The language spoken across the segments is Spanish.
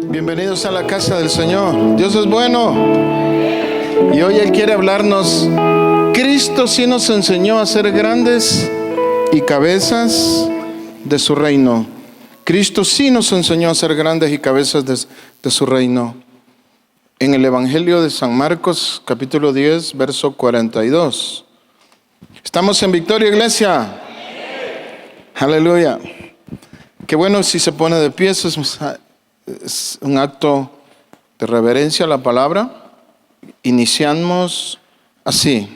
Bienvenidos a la casa del Señor. Dios es bueno. Y hoy Él quiere hablarnos. Cristo sí nos enseñó a ser grandes y cabezas de su reino. Cristo sí nos enseñó a ser grandes y cabezas de su reino. En el Evangelio de San Marcos, capítulo 10, verso 42. ¿Estamos en victoria, iglesia? Aleluya. Qué bueno si se pone de pie. Es un acto de reverencia a la palabra. Iniciamos así.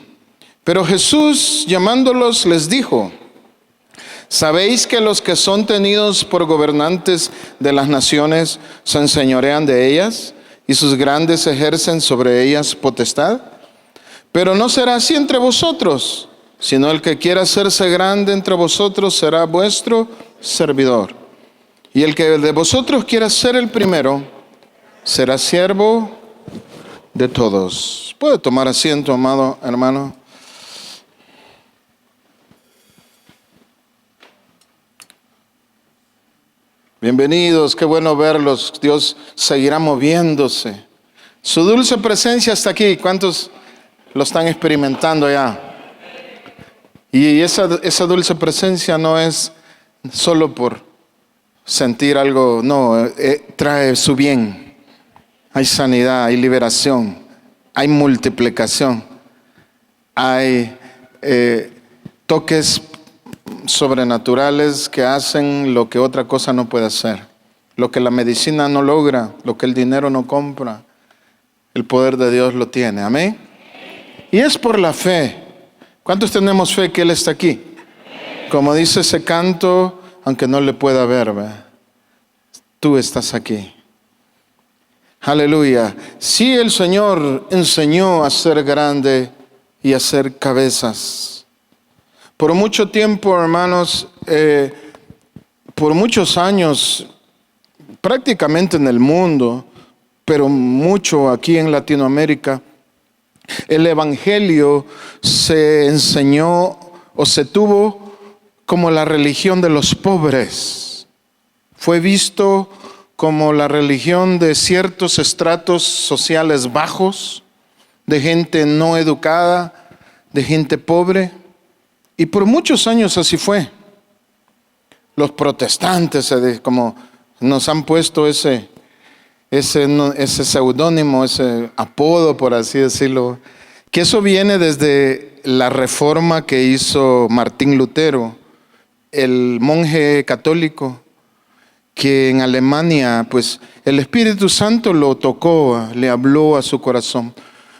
Pero Jesús, llamándolos, les dijo: ¿sabéis que los que son tenidos por gobernantes de las naciones se enseñorean de ellas, y sus grandes ejercen sobre ellas potestad? Pero no será así entre vosotros, sino el que quiera hacerse grande entre vosotros será vuestro servidor. Y el que de vosotros quiera ser el primero, será siervo de todos. ¿Puede tomar asiento, amado hermano? Bienvenidos, qué bueno verlos. Dios seguirá moviéndose. Su dulce presencia está aquí. ¿Cuántos lo están experimentando ya? Y esa dulce presencia no es solo por sentir algo, no, trae su bien. Hay sanidad, hay liberación, hay multiplicación, hay toques sobrenaturales que hacen lo que otra cosa no puede hacer, lo que la medicina no logra, lo que el dinero no compra. El poder de Dios lo tiene, amén. Y es por la fe. ¿Cuántos tenemos fe que Él está aquí? Como dice ese canto, aunque no le pueda ver, ¿verdad? Tú estás aquí. Aleluya. Sí, el Señor enseñó a ser grande y a ser cabezas. Por mucho tiempo, hermanos, por muchos años, prácticamente en el mundo, pero mucho aquí en Latinoamérica, el Evangelio se enseñó o se tuvo como la religión de los pobres. Fue visto como la religión de ciertos estratos sociales bajos, de gente no educada, de gente pobre. Y por muchos años así fue. Los protestantes, como nos han puesto ese seudónimo, ese apodo, por así decirlo, que eso viene desde la reforma que hizo Martín Lutero, el monje católico, que en Alemania, pues el Espíritu Santo lo tocó, le habló a su corazón,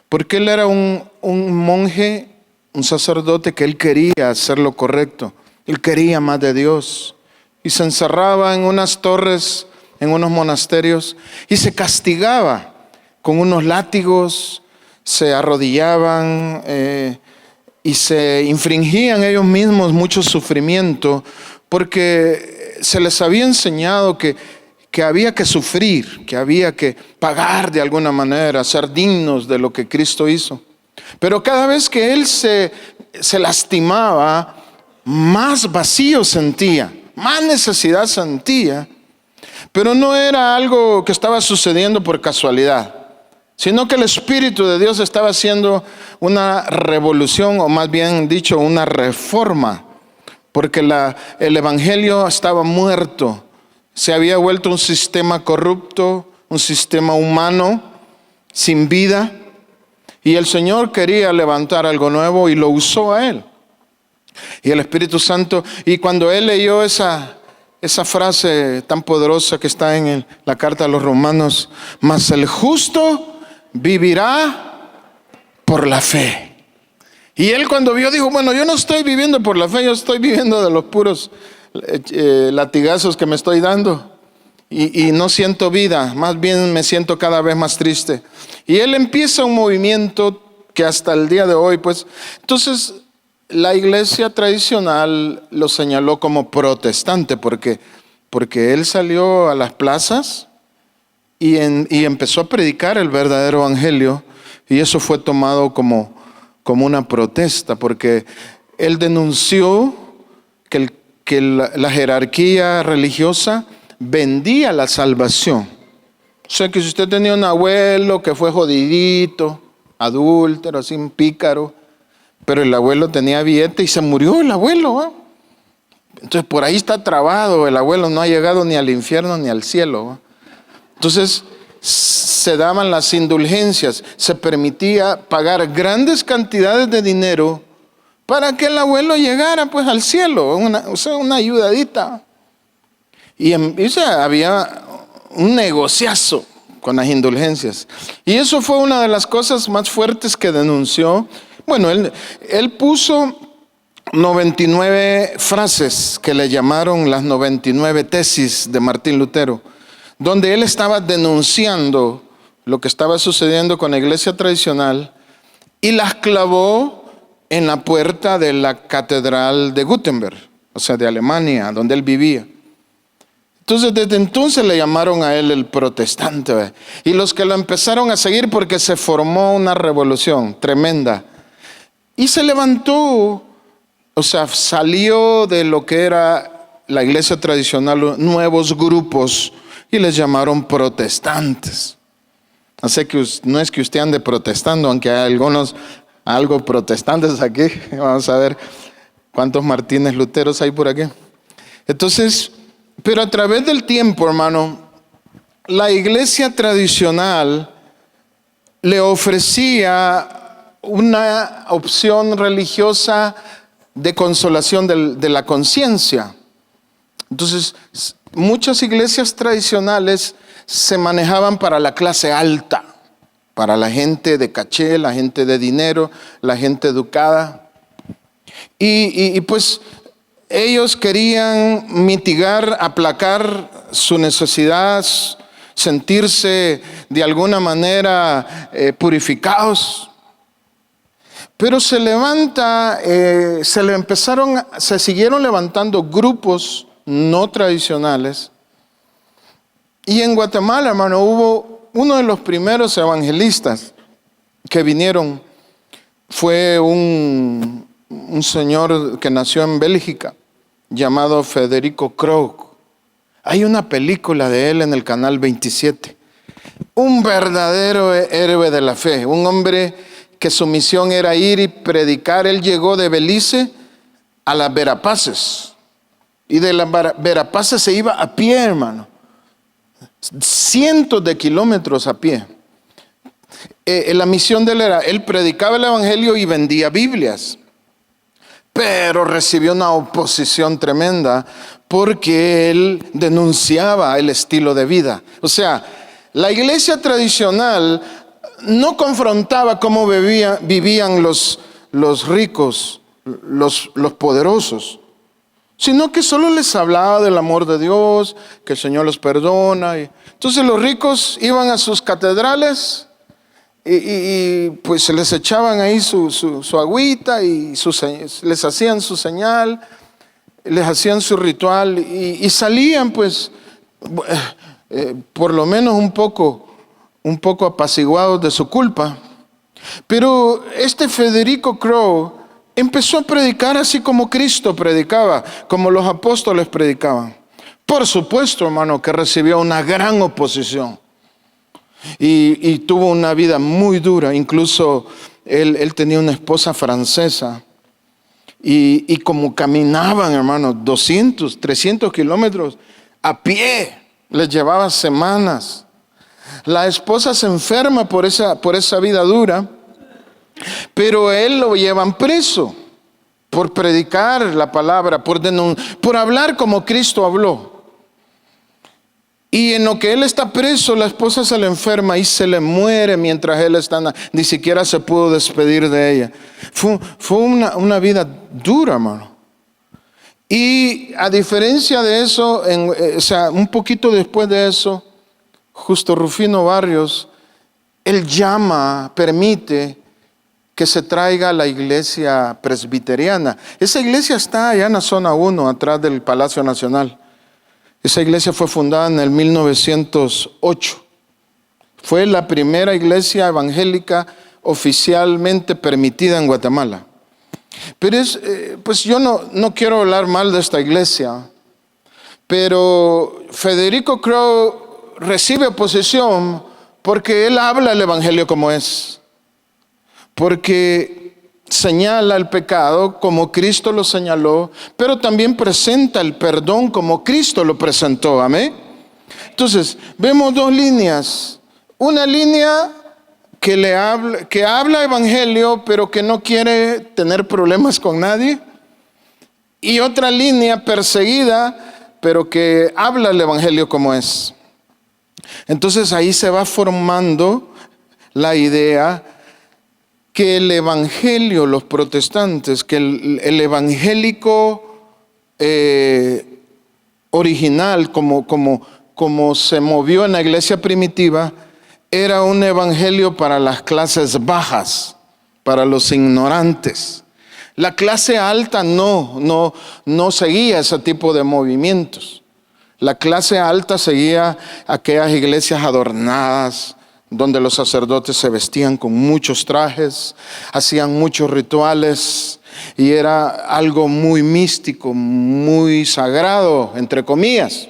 porque él era un monje, un sacerdote que él quería hacer lo correcto, él quería más de Dios, y se encerraba en unas torres, en unos monasterios, y se castigaba con unos látigos, se arrodillaban y se infringían ellos mismos mucho sufrimiento, porque se les había enseñado que había que sufrir, que había que pagar de alguna manera, ser dignos de lo que Cristo hizo. Pero cada vez que él se lastimaba, más vacío sentía, más necesidad sentía. Pero no era algo que estaba sucediendo por casualidad, sino que el Espíritu de Dios estaba haciendo una revolución, o más bien dicho, una reforma, porque el Evangelio estaba muerto, se había vuelto un sistema corrupto, un sistema humano, sin vida, y el Señor quería levantar algo nuevo y lo usó a Él. Y el Espíritu Santo, y cuando Él leyó esa frase tan poderosa que está en la carta a los Romanos: mas el justo vivirá por la fe. Y él, cuando vio, dijo: bueno, yo no estoy viviendo por la fe, yo estoy viviendo de los puros latigazos que me estoy dando. Y no siento vida, más bien me siento cada vez más triste. Y él empieza un movimiento que hasta el día de hoy, pues, entonces la iglesia tradicional lo señaló como protestante, porque él salió a las plazas y empezó a predicar el verdadero evangelio, y eso fue tomado como una protesta, porque él denunció que la jerarquía religiosa vendía la salvación O sea que si usted tenía un abuelo que fue jodidito, adúltero, así un pícaro, pero el abuelo tenía billete y se murió el abuelo, ¿va? Entonces por ahí está trabado, el abuelo no ha llegado ni al infierno ni al cielo, ¿va? Entonces se daban las indulgencias, se permitía pagar grandes cantidades de dinero para que el abuelo llegara pues al cielo, una ayudadita. O sea, había un negociazo con las indulgencias. Y eso fue una de las cosas más fuertes que denunció. Bueno, él puso 99 frases que le llamaron las 99 tesis de Martín Lutero, donde él estaba denunciando lo que estaba sucediendo con la iglesia tradicional y las clavó en la puerta de la catedral de Gutenberg, o sea, de Alemania, donde él vivía. Entonces, desde entonces le llamaron a él el protestante, ¿ve? Y los que lo empezaron a seguir porque se formó una revolución tremenda. Y se levantó, o sea, salió de lo que era la iglesia tradicional, nuevos grupos, y les llamaron protestantes. Así que no es que usted ande protestando, aunque hay algunos algo protestantes aquí. Vamos a ver cuántos Martínez Luteros hay por aquí. Entonces, pero a través del tiempo, hermano, la iglesia tradicional le ofrecía una opción religiosa de consolación de la conciencia. Entonces, muchas iglesias tradicionales se manejaban para la clase alta, para la gente de caché, la gente de dinero, la gente educada. Y pues ellos querían mitigar, aplacar su necesidad, sentirse de alguna manera purificados. Pero se siguieron levantando grupos no tradicionales. Y en Guatemala, hermano, hubo uno de los primeros evangelistas que vinieron. Fue un señor que nació en Bélgica, llamado Federico Krog. Hay una película de él en el canal 27. Un verdadero héroe de la fe, un hombre que su misión era ir y predicar. Él llegó de Belice a las Verapaces, y de las Verapaces se iba a pie, hermano, cientos de kilómetros a pie. La misión de él era, él predicaba el evangelio y vendía Biblias, pero recibió una oposición tremenda porque él denunciaba el estilo de vida. O sea, la iglesia tradicional no confrontaba cómo vivían los ricos, los poderosos, sino que solo les hablaba del amor de Dios, que el Señor los perdona. Entonces los ricos iban a sus catedrales y pues se les echaban ahí su agüita y les hacían su señal, les hacían su ritual y salían pues por lo menos un poco apaciguados de su culpa. Pero este Federico Krog empezó a predicar así como Cristo predicaba, como los apóstoles predicaban. Por supuesto, hermano, que recibió una gran oposición y tuvo una vida muy dura. Incluso él tenía una esposa francesa y como caminaban, hermano, 200, 300 kilómetros a pie, les llevaba semanas. La esposa se enferma por esa vida dura, pero él lo llevan preso por predicar la palabra, por hablar como Cristo habló. Y en lo que él está preso, la esposa se le enferma y se le muere mientras él está, ni siquiera se pudo despedir de ella. Fue una vida dura, hermano. Y a diferencia de eso, o sea, un poquito después de eso, Justo Rufino Barrios, él permite que se traiga a la iglesia presbiteriana. Esa iglesia está allá en la zona 1, atrás del Palacio Nacional. Esa iglesia fue fundada en el 1908. Fue la primera iglesia evangélica oficialmente permitida en Guatemala. Pero pues yo no quiero hablar mal de esta iglesia, pero Federico Krog recibe oposición porque él habla el evangelio como es, porque señala el pecado como Cristo lo señaló, pero también presenta el perdón como Cristo lo presentó. Amén. Entonces, vemos dos líneas. Una línea que habla evangelio, pero que no quiere tener problemas con nadie. Y otra línea perseguida, pero que habla el evangelio como es. Entonces ahí se va formando la idea que el evangelio, los protestantes, que el evangélico original, como se movió en la iglesia primitiva, era un evangelio para las clases bajas, para los ignorantes. La clase alta no seguía ese tipo de movimientos. La clase alta seguía aquellas iglesias adornadas, donde los sacerdotes se vestían con muchos trajes, hacían muchos rituales, y era algo muy místico, muy sagrado, entre comillas.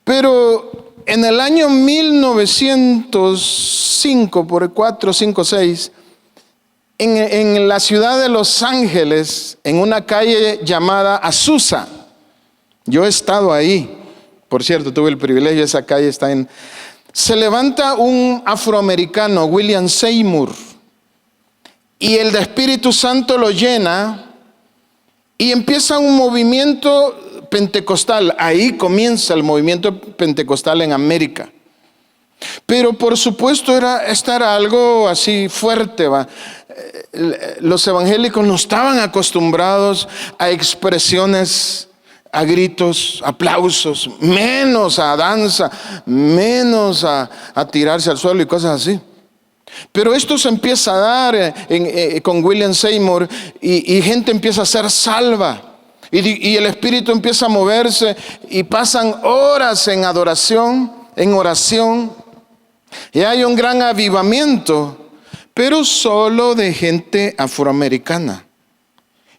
Pero en el año 1905, por el 4, 5, 6, en la ciudad de Los Ángeles, en una calle llamada Azusa, yo he estado ahí, por cierto, tuve el privilegio, esa calle está se levanta un afroamericano, William Seymour, y el Espíritu Santo lo llena y empieza un movimiento pentecostal. Ahí comienza el movimiento pentecostal en América. Pero por supuesto era algo así fuerte, ¿va? Los evangélicos no estaban acostumbrados a expresiones, a gritos, aplausos, menos a danza, menos a tirarse al suelo y cosas así. Pero esto se empieza a dar con William Seymour, y gente empieza a ser salva, y el Espíritu empieza a moverse, y pasan horas en adoración, en oración, y hay un gran avivamiento, pero solo de gente afroamericana.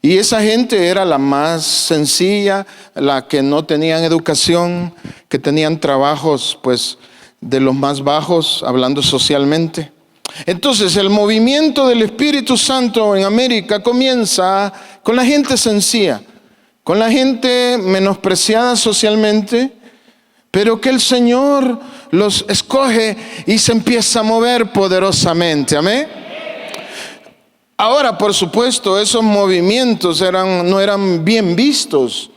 Y esa gente era la más sencilla, la que no tenían educación, que tenían trabajos pues de los más bajos, hablando socialmente. Entonces el movimiento del Espíritu Santo en América comienza con la gente sencilla, con la gente menospreciada socialmente, pero que el Señor los escoge y se empieza a mover poderosamente. Amén. Ahora, por supuesto, esos movimientos no eran bien vistos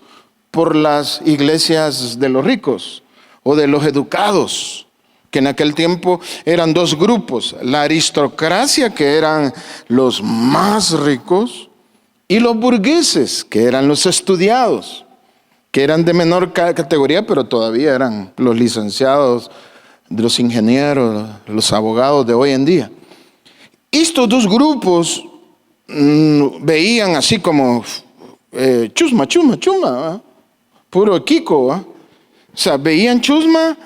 por las iglesias de los ricos o de los educados, que en aquel tiempo eran dos grupos: la aristocracia, que eran los más ricos, y los burgueses, que eran los estudiados, que eran de menor categoría, pero todavía eran los licenciados, los ingenieros, los abogados de hoy en día. Estos dos grupos veían así como chusma, ¿va? Puro Kiko, ¿va? O sea, veían chusma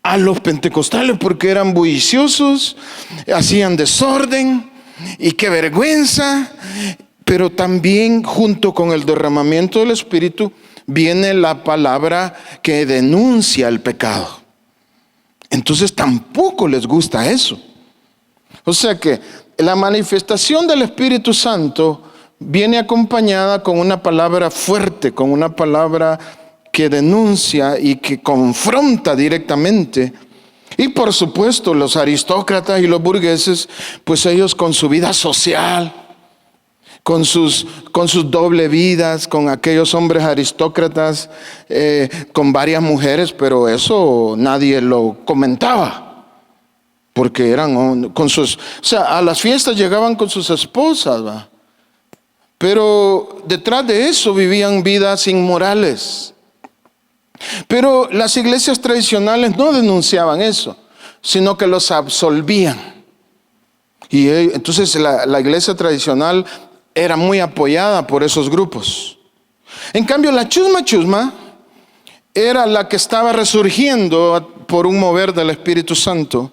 a los pentecostales porque eran bulliciosos, hacían desorden, y qué vergüenza. Pero también junto con el derramamiento del Espíritu viene la palabra que denuncia el pecado. Entonces tampoco les gusta eso. O sea que la manifestación del Espíritu Santo viene acompañada con una palabra fuerte, con una palabra que denuncia y que confronta directamente. Y por supuesto los aristócratas y los burgueses, pues ellos con su vida social, con sus doble vidas, con aquellos hombres aristócratas, con varias mujeres, pero eso nadie lo comentaba. Porque eran o sea, a las fiestas llegaban con sus esposas, ¿va? Pero detrás de eso vivían vidas inmorales. Pero las iglesias tradicionales no denunciaban eso, sino que los absolvían. Y entonces la iglesia tradicional era muy apoyada por esos grupos. En cambio, la chusma era la que estaba resurgiendo por un mover del Espíritu Santo.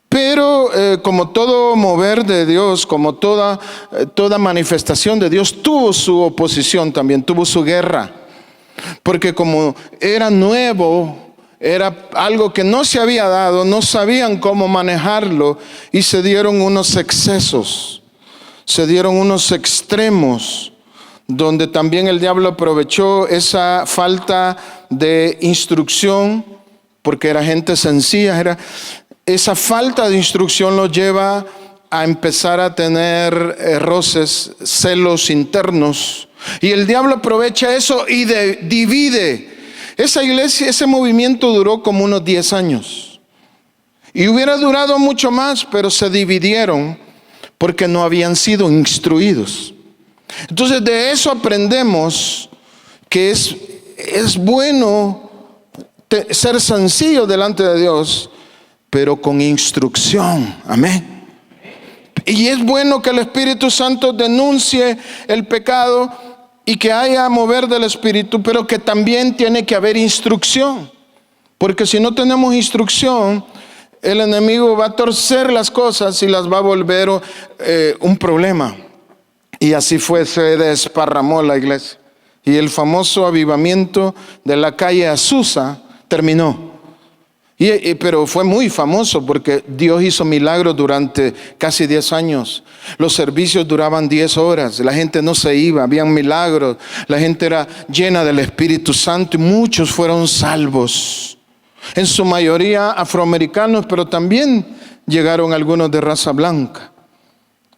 Pero como todo mover de Dios, como toda manifestación de Dios, tuvo su oposición también, tuvo su guerra. Porque como era nuevo era algo que no se había dado, no sabían cómo manejarlo y se dieron unos excesos, se dieron unos extremos, donde también el diablo aprovechó esa falta de instrucción, porque era gente sencilla, esa falta de instrucción los lleva a empezar a tener roces, celos internos, y el diablo aprovecha eso y divide. Esa iglesia, ese movimiento duró como unos 10 años, y hubiera durado mucho más, pero se dividieron porque no habían sido instruidos. Entonces de eso aprendemos que es bueno ser sencillo delante de Dios, pero con instrucción. Amén. Y es bueno que el Espíritu Santo denuncie el pecado y que haya mover del Espíritu, pero que también tiene que haber instrucción. Porque si no tenemos instrucción, el enemigo va a torcer las cosas y las va a volver un problema. Y así fue, se desparramó la iglesia. Y el famoso avivamiento de la calle Azusa terminó. Pero fue muy famoso porque Dios hizo milagros durante casi 10 años. Los servicios duraban 10 horas. La gente no se iba, habían milagros. La gente era llena del Espíritu Santo y muchos fueron salvos. En su mayoría afroamericanos, pero también llegaron algunos de raza blanca.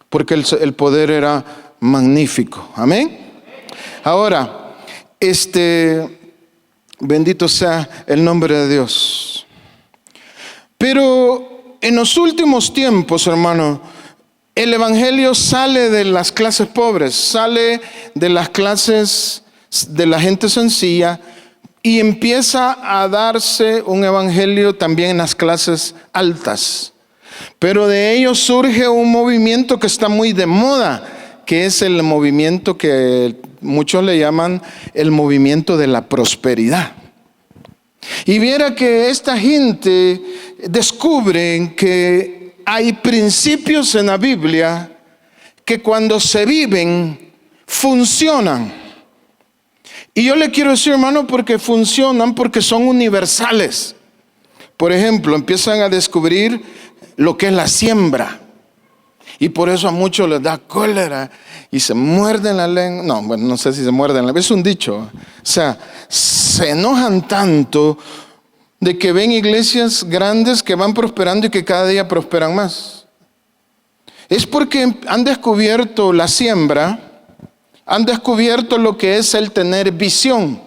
Porque el poder era magnífico. Amén. Ahora, bendito sea el nombre de Dios. Pero en los últimos tiempos, hermano, el evangelio sale de las clases pobres, sale de las clases de la gente sencilla y empieza a darse un evangelio también en las clases altas. Pero de ello surge un movimiento que está muy de moda, que es el movimiento que muchos le llaman el movimiento de la prosperidad. Y viera que esta gente descubre que hay principios en la Biblia que cuando se viven funcionan. Y yo le quiero decir, hermano, porque funcionan, porque son universales. Por ejemplo, empiezan a descubrir lo que es la siembra. Y por eso a muchos les da cólera y se muerden la lengua. No, bueno, no sé si se muerden la lengua, es un dicho. O sea, se enojan tanto de que ven iglesias grandes que van prosperando y que cada día prosperan más. Es porque han descubierto la siembra, han descubierto lo que es el tener visión.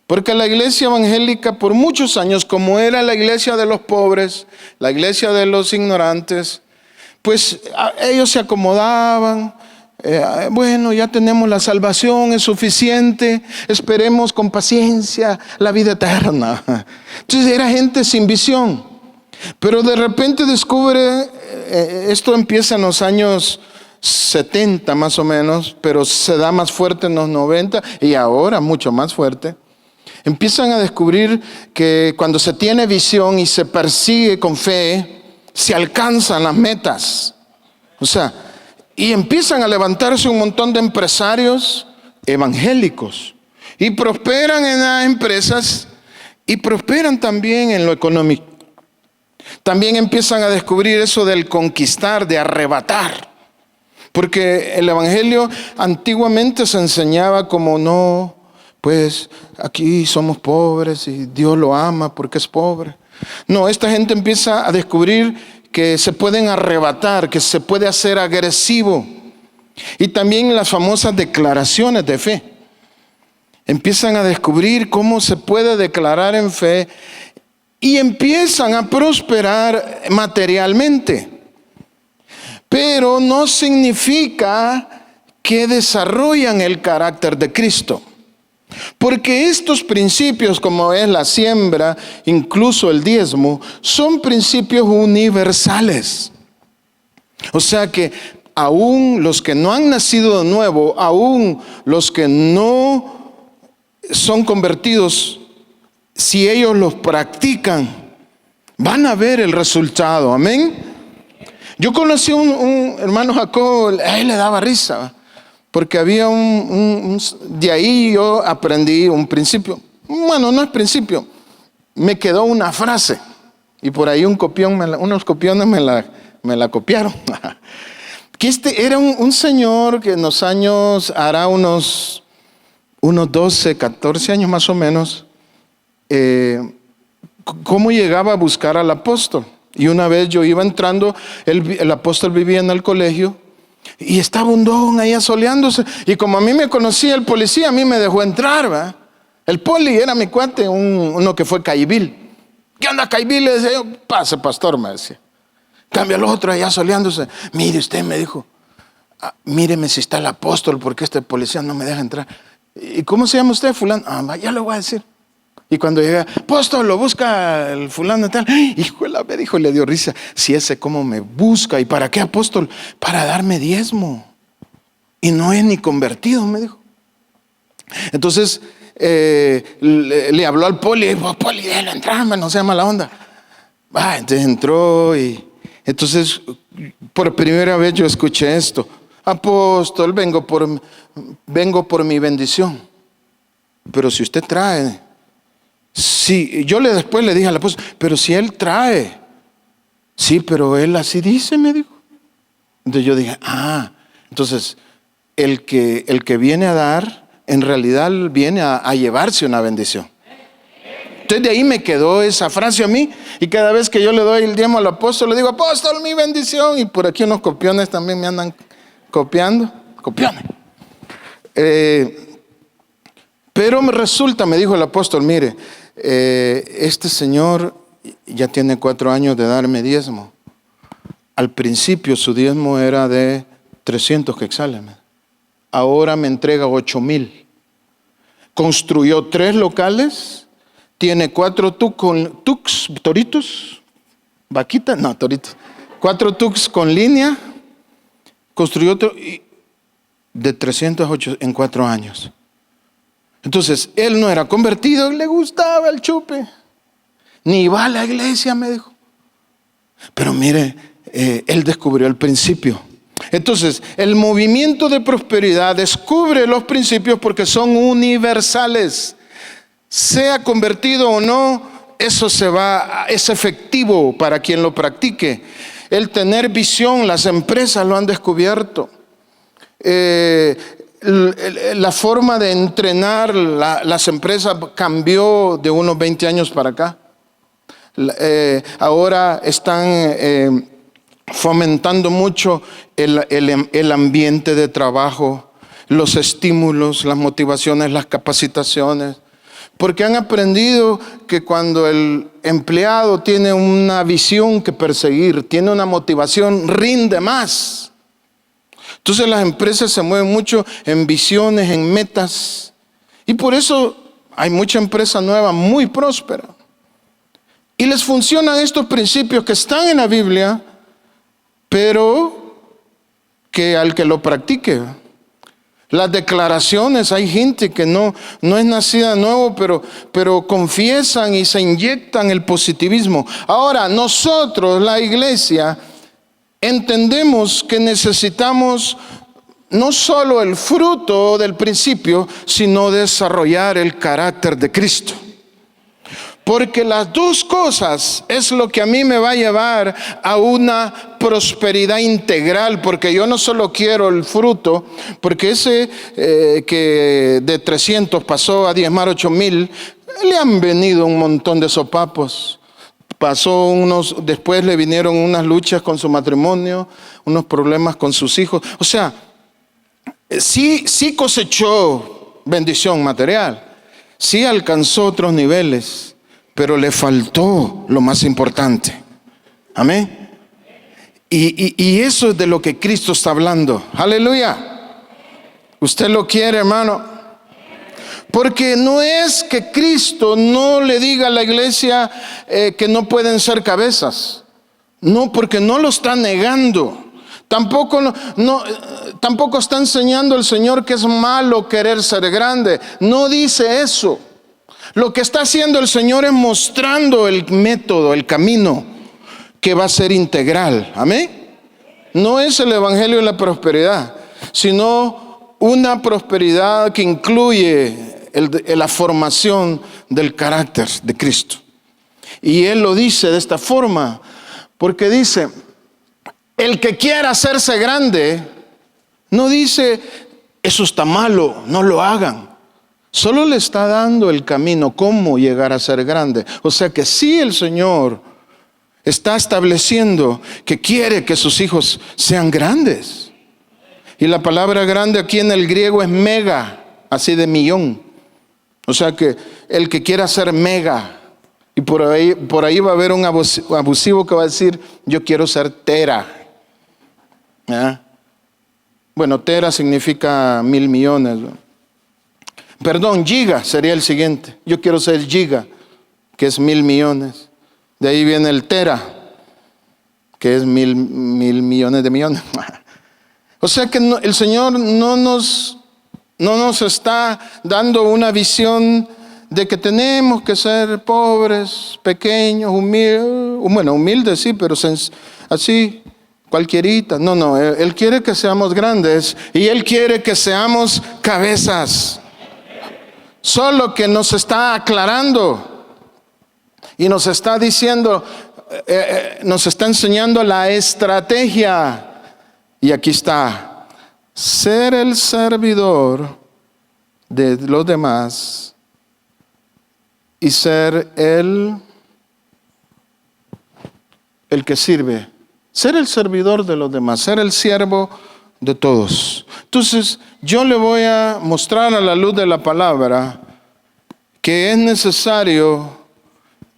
Porque la iglesia evangélica por muchos años, como era la iglesia de los pobres, la iglesia de los ignorantes, pues ellos se acomodaban. Bueno, ya tenemos la salvación, es suficiente, esperemos con paciencia la vida eterna. Entonces era gente sin visión. Pero de repente descubre, esto empieza en los años 70 más o menos, pero se da más fuerte en los 90 y ahora mucho más fuerte. Empiezan a descubrir que cuando se tiene visión y se persigue con fe, se alcanzan las metas. O sea, y empiezan a levantarse un montón de empresarios evangélicos y prosperan en las empresas y prosperan también en lo económico. También empiezan a descubrir eso del conquistar, de arrebatar. Porque el evangelio antiguamente se enseñaba como no, pues aquí somos pobres y Dios lo ama porque es pobre. No, esta gente empieza a descubrir que se pueden arrebatar, que se puede hacer agresivo. Y también las famosas declaraciones de fe. Empiezan a descubrir cómo se puede declarar en fe y empiezan a prosperar materialmente. Pero no significa que desarrollan el carácter de Cristo. Porque estos principios, como es la siembra, incluso el diezmo, son principios universales. O sea que aún los que no han nacido de nuevo, aún los que no son convertidos, si ellos los practican, van a ver el resultado. Amén. Yo conocí un hermano Jacob, a él le daba risa. Porque había de ahí yo aprendí un principio. Bueno, no es principio. me quedó una frase. Y por ahí unos copiones me la copiaron. Que era un señor que en los años, hará unos 12, 14 años más o menos, cómo llegaba a buscar al apóstol. Y una vez yo iba entrando, el apóstol vivía en el colegio, y estaba un don ahí asoleándose. Y como a mí me conocía el policía, a mí me dejó entrar, ¿verdad? El poli era mi cuate, uno que fue Caibil. ¿Qué onda, Caibil? Le decía yo, pase, pastor, me decía. Cambia el otro allá asoleándose. Mire, usted me dijo, míreme si está el apóstol, porque este policía no me deja entrar. ¿Y cómo se llama usted, fulano? Ya le voy a decir. Y cuando llega, apóstol, lo busca el fulano y tal. Híjole, me dijo, le dio risa. Si ese cómo me busca, ¿y para qué, apóstol? Para darme diezmo. Y no es ni convertido, me dijo. Entonces, le habló al poli, y dijo, poli, déjalo entrar, no se llama la onda. Entonces entró y entonces por primera vez yo escuché esto. Apóstol, vengo por mi bendición. Pero si usted trae, sí, después le dije al apóstol, pero si él trae, sí, pero él así dice, me dijo. Entonces yo dije, entonces el que viene a dar, en realidad viene a llevarse una bendición. Entonces de ahí me quedó esa frase a mí, y cada vez que yo le doy el diezmo al apóstol, le digo, apóstol, mi bendición. Y por aquí unos copiones también me andan copiando. Copiones. Pero me resulta, me dijo el apóstol, mire, este señor ya tiene 4 años de darme diezmo. Al principio su diezmo era de 300 quetzales. Ahora me entrega 8,000. Construyó 3 locales. Tiene 4 toritos, vaquitas, no, toritos. 4 tucs con línea. Construyó otro de 308 en 4 años. Entonces, él no era convertido, le gustaba el chupe. Ni va a la iglesia, me dijo. Pero mire, él descubrió el principio. Entonces, el movimiento de prosperidad descubre los principios porque son universales. Sea convertido o no, eso es efectivo para quien lo practique. El tener visión, las empresas lo han descubierto. La forma de entrenar las empresas cambió de unos 20 años para acá. Ahora están fomentando mucho el ambiente de trabajo, los estímulos, las motivaciones, las capacitaciones. Porque han aprendido que cuando el empleado tiene una visión que perseguir, tiene una motivación, rinde más. Entonces las empresas se mueven mucho en visiones, en metas. Y por eso hay mucha empresa nueva, muy próspera. Y les funcionan estos principios que están en la Biblia, pero que al que lo practique. Las declaraciones, hay gente que no es nacida de nuevo, pero confiesan y se inyectan el positivismo. Ahora, nosotros, la iglesia, entendemos que necesitamos no solo el fruto del principio, sino desarrollar el carácter de Cristo. Porque las dos cosas es lo que a mí me va a llevar a una prosperidad integral. Porque yo no solo quiero el fruto, porque ese que de 300 pasó a diezmar 8,000, le han venido un montón de sopapos. Después le vinieron unas luchas con su matrimonio, unos problemas con sus hijos. O sea, sí cosechó bendición material, sí alcanzó otros niveles. Pero le faltó lo más importante. Amén. Y eso es de lo que Cristo está hablando. Aleluya. ¿Usted lo quiere, hermano? Porque no es que Cristo no le diga a la iglesia que no pueden ser cabezas. No, porque no lo está negando. Tampoco está enseñando el Señor que es malo querer ser grande. No dice eso. Lo que está haciendo el Señor es mostrando el método, el camino que va a ser integral. Amén. No es el evangelio de la prosperidad, sino una prosperidad que incluye la formación del carácter de Cristo. Y él lo dice de esta forma, porque dice, el que quiera hacerse grande, no dice, eso está malo, no lo hagan. Solo le está dando el camino, cómo llegar a ser grande. O sea que sí, el Señor está estableciendo que quiere que sus hijos sean grandes. Y la palabra grande aquí en el griego es mega, así de millón. O sea que el que quiera ser mega. Y por ahí va a haber un abusivo que va a decir, yo quiero ser tera. ¿Ah? Bueno, tera significa 1,000 millones. Perdón, giga sería el siguiente. Yo quiero ser giga, que es 1,000 millones. De ahí viene el tera, que es mil millones de millones. O sea que el Señor no nos está dando una visión de que tenemos que ser pobres, pequeños, humildes. Bueno, humildes sí, pero así, cualquierita. No, Él quiere que seamos grandes y Él quiere que seamos cabezas. Solo que nos está aclarando y nos está diciendo, nos está enseñando la estrategia. Y aquí está, ser el servidor de los demás y ser el que sirve. Ser el servidor de los demás, ser el siervo de todos. Entonces, yo le voy a mostrar a la luz de la palabra que es necesario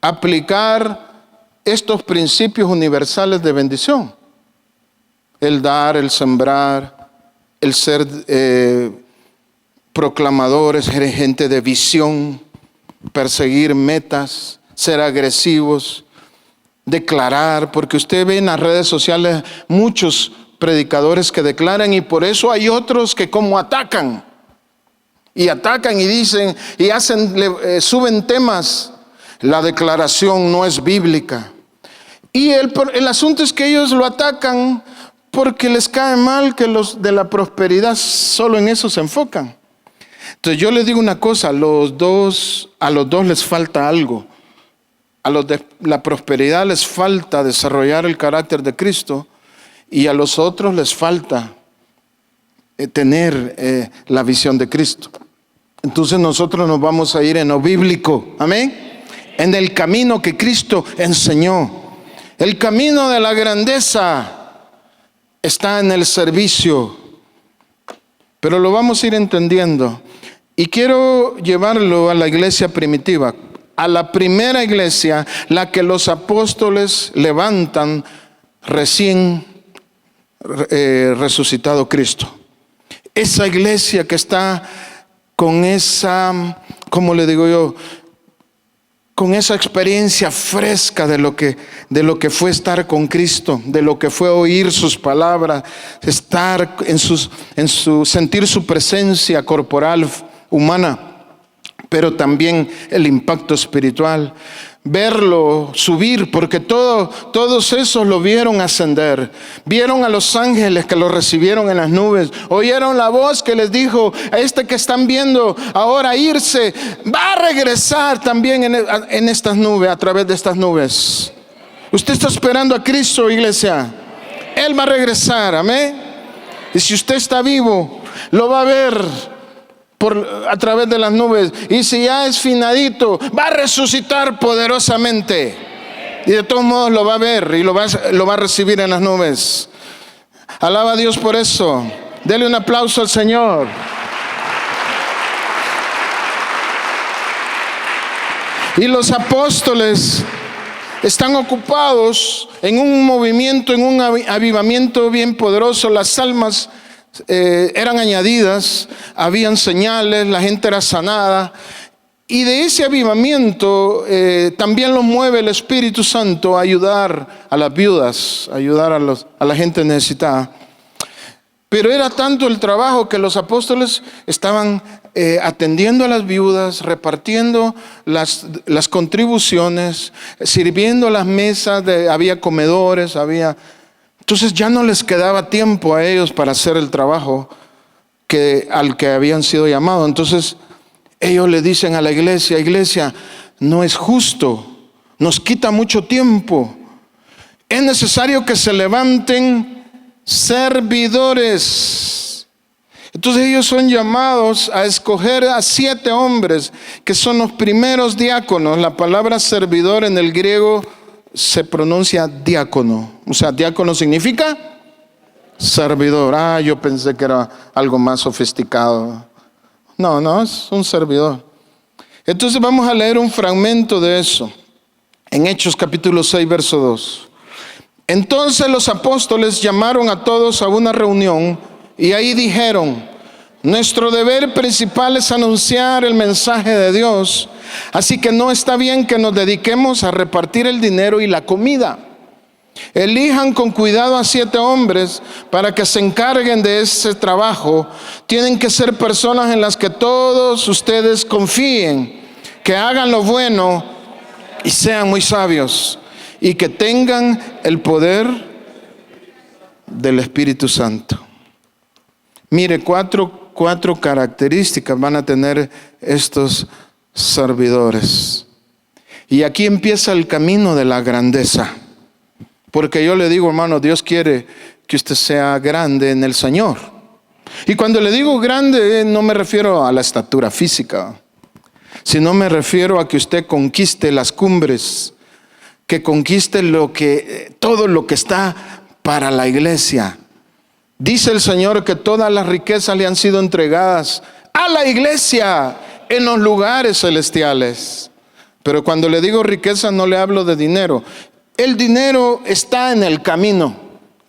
aplicar estos principios universales de bendición. El dar, el sembrar, el ser proclamadores, gente de visión, perseguir metas, ser agresivos, declarar, porque usted ve en las redes sociales muchos predicadores que declaran y por eso hay otros que como atacan y dicen y suben temas. La declaración no es bíblica y el asunto es que ellos lo atacan porque les cae mal que los de la prosperidad solo en eso se enfocan. Entonces yo les digo una cosa, a los dos les falta algo. A los de la prosperidad les falta desarrollar el carácter de Cristo y a los otros les falta tener la visión de Cristo. Entonces nosotros nos vamos a ir en lo bíblico, amén, en el camino que Cristo enseñó. El camino de la grandeza está en el servicio, pero lo vamos a ir entendiendo. Y quiero llevarlo a la iglesia primitiva, a la primera iglesia, la que los apóstoles levantan recién resucitado Cristo. Esa iglesia que está con esa, ¿cómo le digo yo? Con esa experiencia fresca de lo que fue estar con Cristo, de lo que fue oír sus palabras, estar sentir su presencia corporal, humana, pero también el impacto espiritual. Verlo subir, porque todos esos lo vieron ascender. Vieron a los ángeles que lo recibieron en las nubes. Oyeron la voz que les dijo, a este que están viendo ahora irse, va a regresar también en estas nubes, a través de estas nubes. Usted está esperando a Cristo, iglesia. Él va a regresar, amén. Y si usted está vivo, lo va a ver a través de las nubes. Y si ya es finadito, va a resucitar poderosamente. Y de todos modos lo va a ver y lo va a recibir en las nubes. Alaba a Dios por eso. Dele un aplauso al Señor. Y los apóstoles están ocupados en un movimiento, en un avivamiento bien poderoso. Las almas eran añadidas, habían señales, la gente era sanada. Y de ese avivamiento también los mueve el Espíritu Santo a ayudar a las viudas, a ayudar a la gente necesitada. Pero era tanto el trabajo que los apóstoles estaban atendiendo a las viudas, repartiendo las contribuciones, sirviendo las mesas, había comedores, entonces ya no les quedaba tiempo a ellos para hacer el trabajo al que habían sido llamados. Entonces ellos le dicen a la iglesia, no es justo nos quita mucho tiempo. Es necesario que se levanten servidores. Entonces ellos son llamados a escoger a 7 hombres que son los primeros diáconos. La palabra servidor en el griego se pronuncia diácono. O sea, diácono significa servidor. Yo pensé que era algo más sofisticado. No, es un servidor. Entonces vamos a leer un fragmento de eso. En Hechos capítulo 6, verso 2. Entonces los apóstoles llamaron a todos a una reunión y ahí dijeron: nuestro deber principal es anunciar el mensaje de Dios, así que no está bien que nos dediquemos a repartir el dinero y la comida. Elijan con cuidado a 7 hombres para que se encarguen de ese trabajo. Tienen que ser personas en las que todos ustedes confíen, que hagan lo bueno y sean muy sabios, y que tengan el poder del Espíritu Santo. Mire, cuatro características van a tener estos servidores. Y aquí empieza el camino de la grandeza. Porque yo le digo, hermano, Dios quiere que usted sea grande en el Señor. Y cuando le digo grande, no me refiero a la estatura física, sino me refiero a que usted conquiste las cumbres, que conquiste todo lo que está para la iglesia. Dice el Señor que todas las riquezas le han sido entregadas a la iglesia en los lugares celestiales. Pero cuando le digo riqueza, no le hablo de dinero. El dinero está en el camino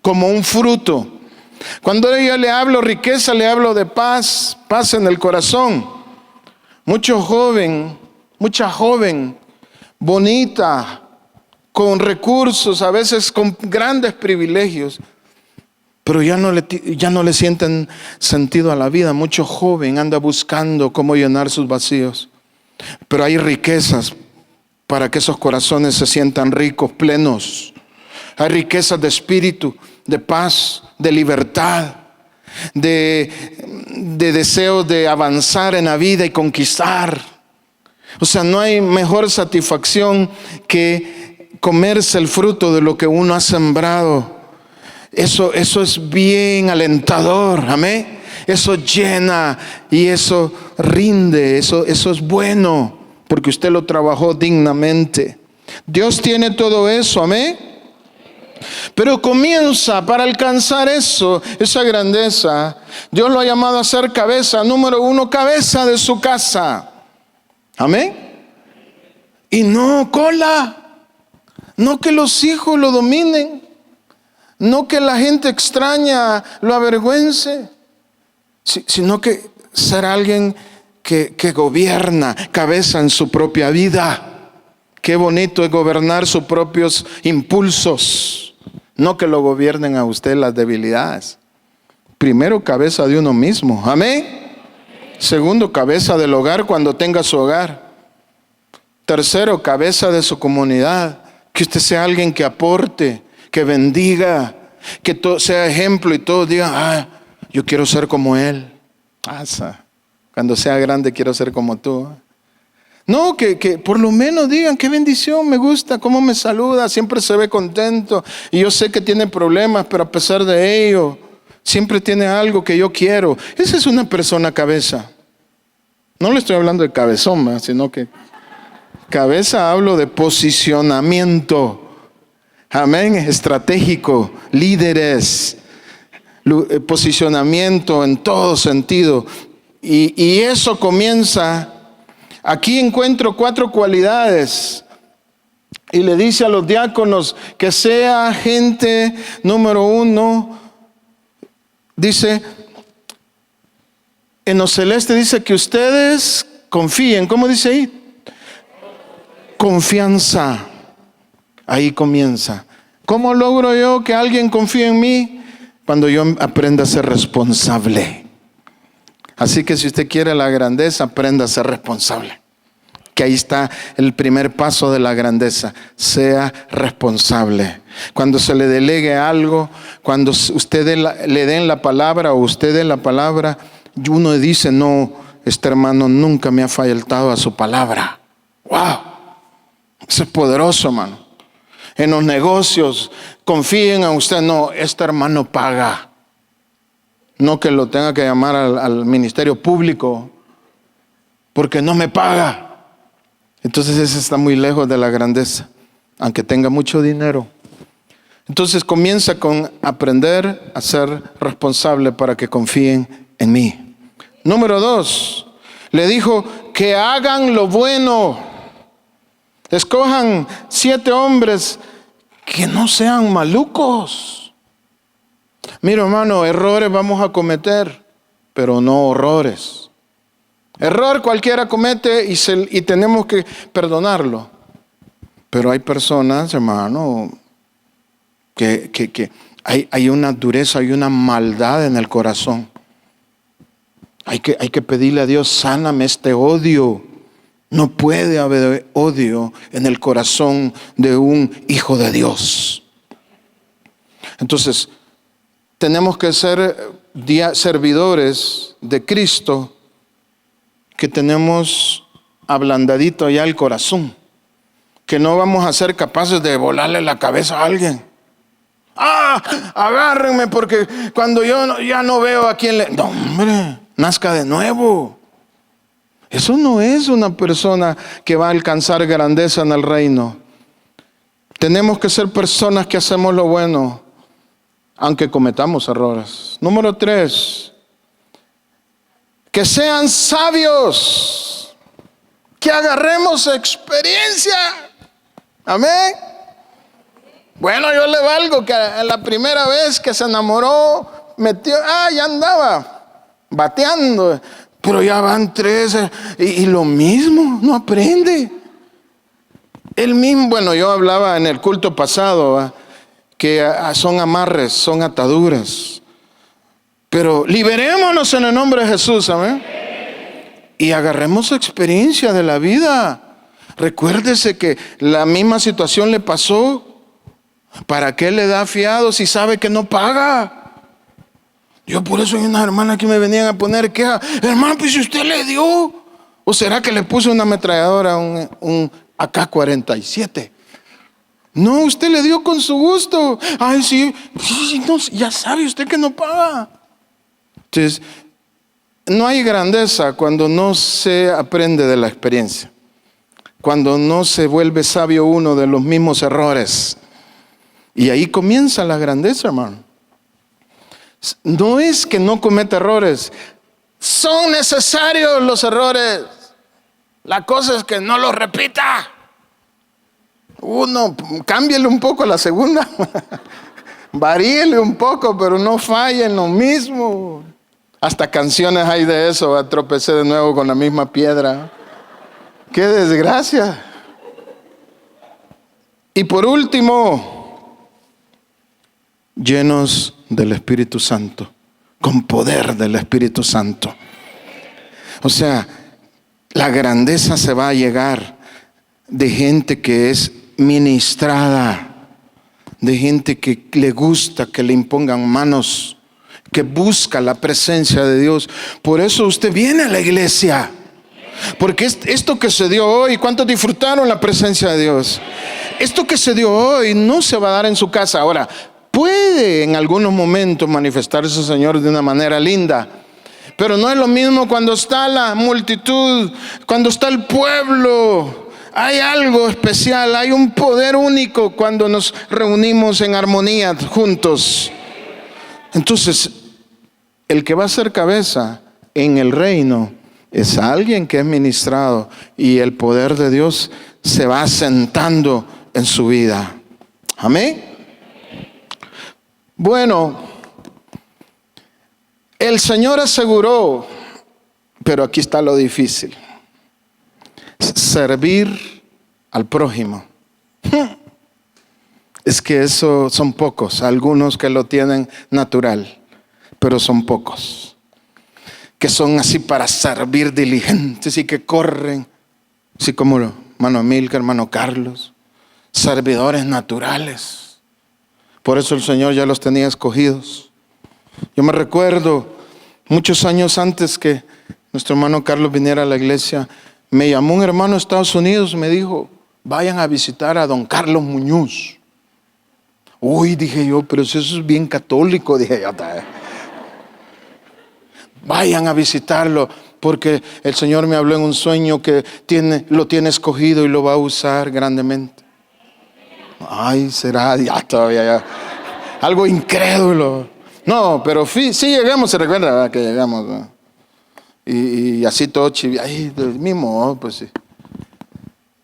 como un fruto. Cuando yo le hablo riqueza, le hablo de paz en el corazón. Mucha joven bonita, con recursos, a veces con grandes privilegios, pero ya no le sienten sentido a la vida. Mucho joven anda buscando cómo llenar sus vacíos. Pero hay riquezas para que esos corazones se sientan ricos, plenos. Hay riquezas de espíritu, de paz, de libertad, de deseos de avanzar en la vida y conquistar. O sea, no hay mejor satisfacción que comerse el fruto de lo que uno ha sembrado. Eso es bien alentador, amén. Eso llena y eso rinde, eso es bueno, porque usted lo trabajó dignamente. Dios tiene todo eso, amén. Pero comienza para alcanzar esa grandeza. Dios lo ha llamado a ser cabeza, número 1, cabeza de su casa. Amén. Y no cola. No que los hijos lo dominen, no que la gente extraña lo avergüence, sino que ser alguien que gobierna, cabeza en su propia vida. Qué bonito es gobernar sus propios impulsos, no que lo gobiernen a usted las debilidades. Primero, cabeza de uno mismo, amén. Segundo, cabeza del hogar cuando tenga su hogar. Tercero, cabeza de su comunidad. Que usted sea alguien que aporte, que bendiga, que sea ejemplo y todos digan: yo quiero ser como él. Cuando sea grande quiero ser como tú. No, que por lo menos digan: qué bendición, me gusta cómo me saluda, siempre se ve contento. Y yo sé que tiene problemas, pero a pesar de ello, siempre tiene algo que yo quiero. Esa es una persona cabeza. No le estoy hablando de cabezón, sino que cabeza, hablo de posicionamiento. Amén, estratégico, líderes, posicionamiento en todo sentido. Y eso comienza. Aquí encuentro 4 cualidades. Y le dice a los diáconos que sea gente, número 1, dice, en lo celeste dice que ustedes confíen. ¿Cómo dice ahí? Confianza. Ahí comienza. ¿Cómo logro yo que alguien confíe en mí? Cuando yo aprenda a ser responsable. Así que si usted quiere la grandeza, aprenda a ser responsable. Que ahí está el primer paso de la grandeza. Sea responsable. Cuando se le delegue algo, cuando usted le den la palabra o usted dé la palabra, uno dice: no, este hermano nunca me ha faltado a su palabra. ¡Wow! Eso es poderoso, hermano. En los negocios, confíen en usted. No, este hermano paga. No que lo tenga que llamar al ministerio público, porque no me paga. Entonces ese está muy lejos de la grandeza, aunque tenga mucho dinero. Entonces comienza con aprender a ser responsable para que confíen en mí. Número 2, le dijo que hagan lo bueno. Escojan 7 hombres que no sean malucos. Mira, hermano, errores vamos a cometer, pero no horrores. Error cualquiera comete y tenemos que perdonarlo. Pero hay personas, hermano, que hay una dureza, hay una maldad en el corazón. Hay que pedirle a Dios, sáname este odio. No puede haber odio en el corazón de un hijo de Dios. Entonces, tenemos que ser servidores de Cristo, que tenemos ablandadito ya el corazón, que no vamos a ser capaces de volarle la cabeza a alguien. Agárrenme porque cuando yo ya no veo a quién le... No, hombre, nazca de nuevo. Eso no es una persona que va a alcanzar grandeza en el reino. Tenemos que ser personas que hacemos lo bueno, aunque cometamos errores. Número 3, que sean sabios, que agarremos experiencia. Amén. Bueno, yo le valgo que la primera vez que se enamoró, ya andaba bateando, pero ya van 3 y lo mismo, no aprende. El mismo, bueno, yo hablaba en el culto pasado, ¿va?, que son amarres, son ataduras. Pero liberémonos en el nombre de Jesús, amén. Y agarremos experiencia de la vida. Recuérdese que la misma situación le pasó. ¿Para qué le da fiado si sabe que no paga? Yo por eso hay unas hermanas que me venían a poner queja. Hermano, pues si usted le dio. ¿O será que le puso una ametralladora, un AK-47? No, usted le dio con su gusto. Ay, sí, no, ya sabe usted que no paga. Entonces, no hay grandeza cuando no se aprende de la experiencia. Cuando no se vuelve sabio uno de los mismos errores. Y ahí comienza la grandeza, hermano. No es que no cometa errores. Son necesarios los errores. La cosa es que no los repita. Cámbiele un poco la segunda. Varíele un poco, pero no falle en lo mismo. Hasta canciones hay de eso. Tropecé de nuevo con la misma piedra. ¡Qué desgracia! Y por último, llenos del Espíritu Santo, con poder del Espíritu Santo. O sea, la grandeza se va a llegar de gente que es ministrada, de gente que le gusta que le impongan manos, que busca la presencia de Dios. Por eso usted viene a la iglesia, porque esto que se dio hoy, ¿cuántos disfrutaron la presencia de Dios? Esto que se dio hoy no se va a dar en su casa. Ahora, puede en algunos momentos manifestarse el Señor de una manera linda, pero no es lo mismo cuando está la multitud, cuando está el pueblo. Hay algo especial, hay un poder único cuando nos reunimos en armonía juntos. Entonces, el que va a ser cabeza en el reino es alguien que es ministrado y el poder de Dios se va asentando en su vida. Amén. Bueno, el Señor aseguró, pero aquí está lo difícil: servir al prójimo. Es que eso son pocos, algunos que lo tienen natural, pero son pocos, que son así para servir diligentes y que corren, así como hermano Emilcar, hermano Carlos, servidores naturales. Por eso el Señor ya los tenía escogidos. Yo me recuerdo, muchos años antes que nuestro hermano Carlos viniera a la iglesia, me llamó un hermano de Estados Unidos, me dijo: vayan a visitar a don Carlos Muñoz. Uy, dije yo, pero si eso es bien católico, dije yo. Vayan a visitarlo, porque el Señor me habló en un sueño que lo tiene escogido y lo va a usar grandemente. Ay, será ya todavía ya. Algo incrédulo. No, pero sí llegamos, se recuerda, ¿verdad? Que llegamos, ¿verdad? Y así todo ay, del mismo, pues sí.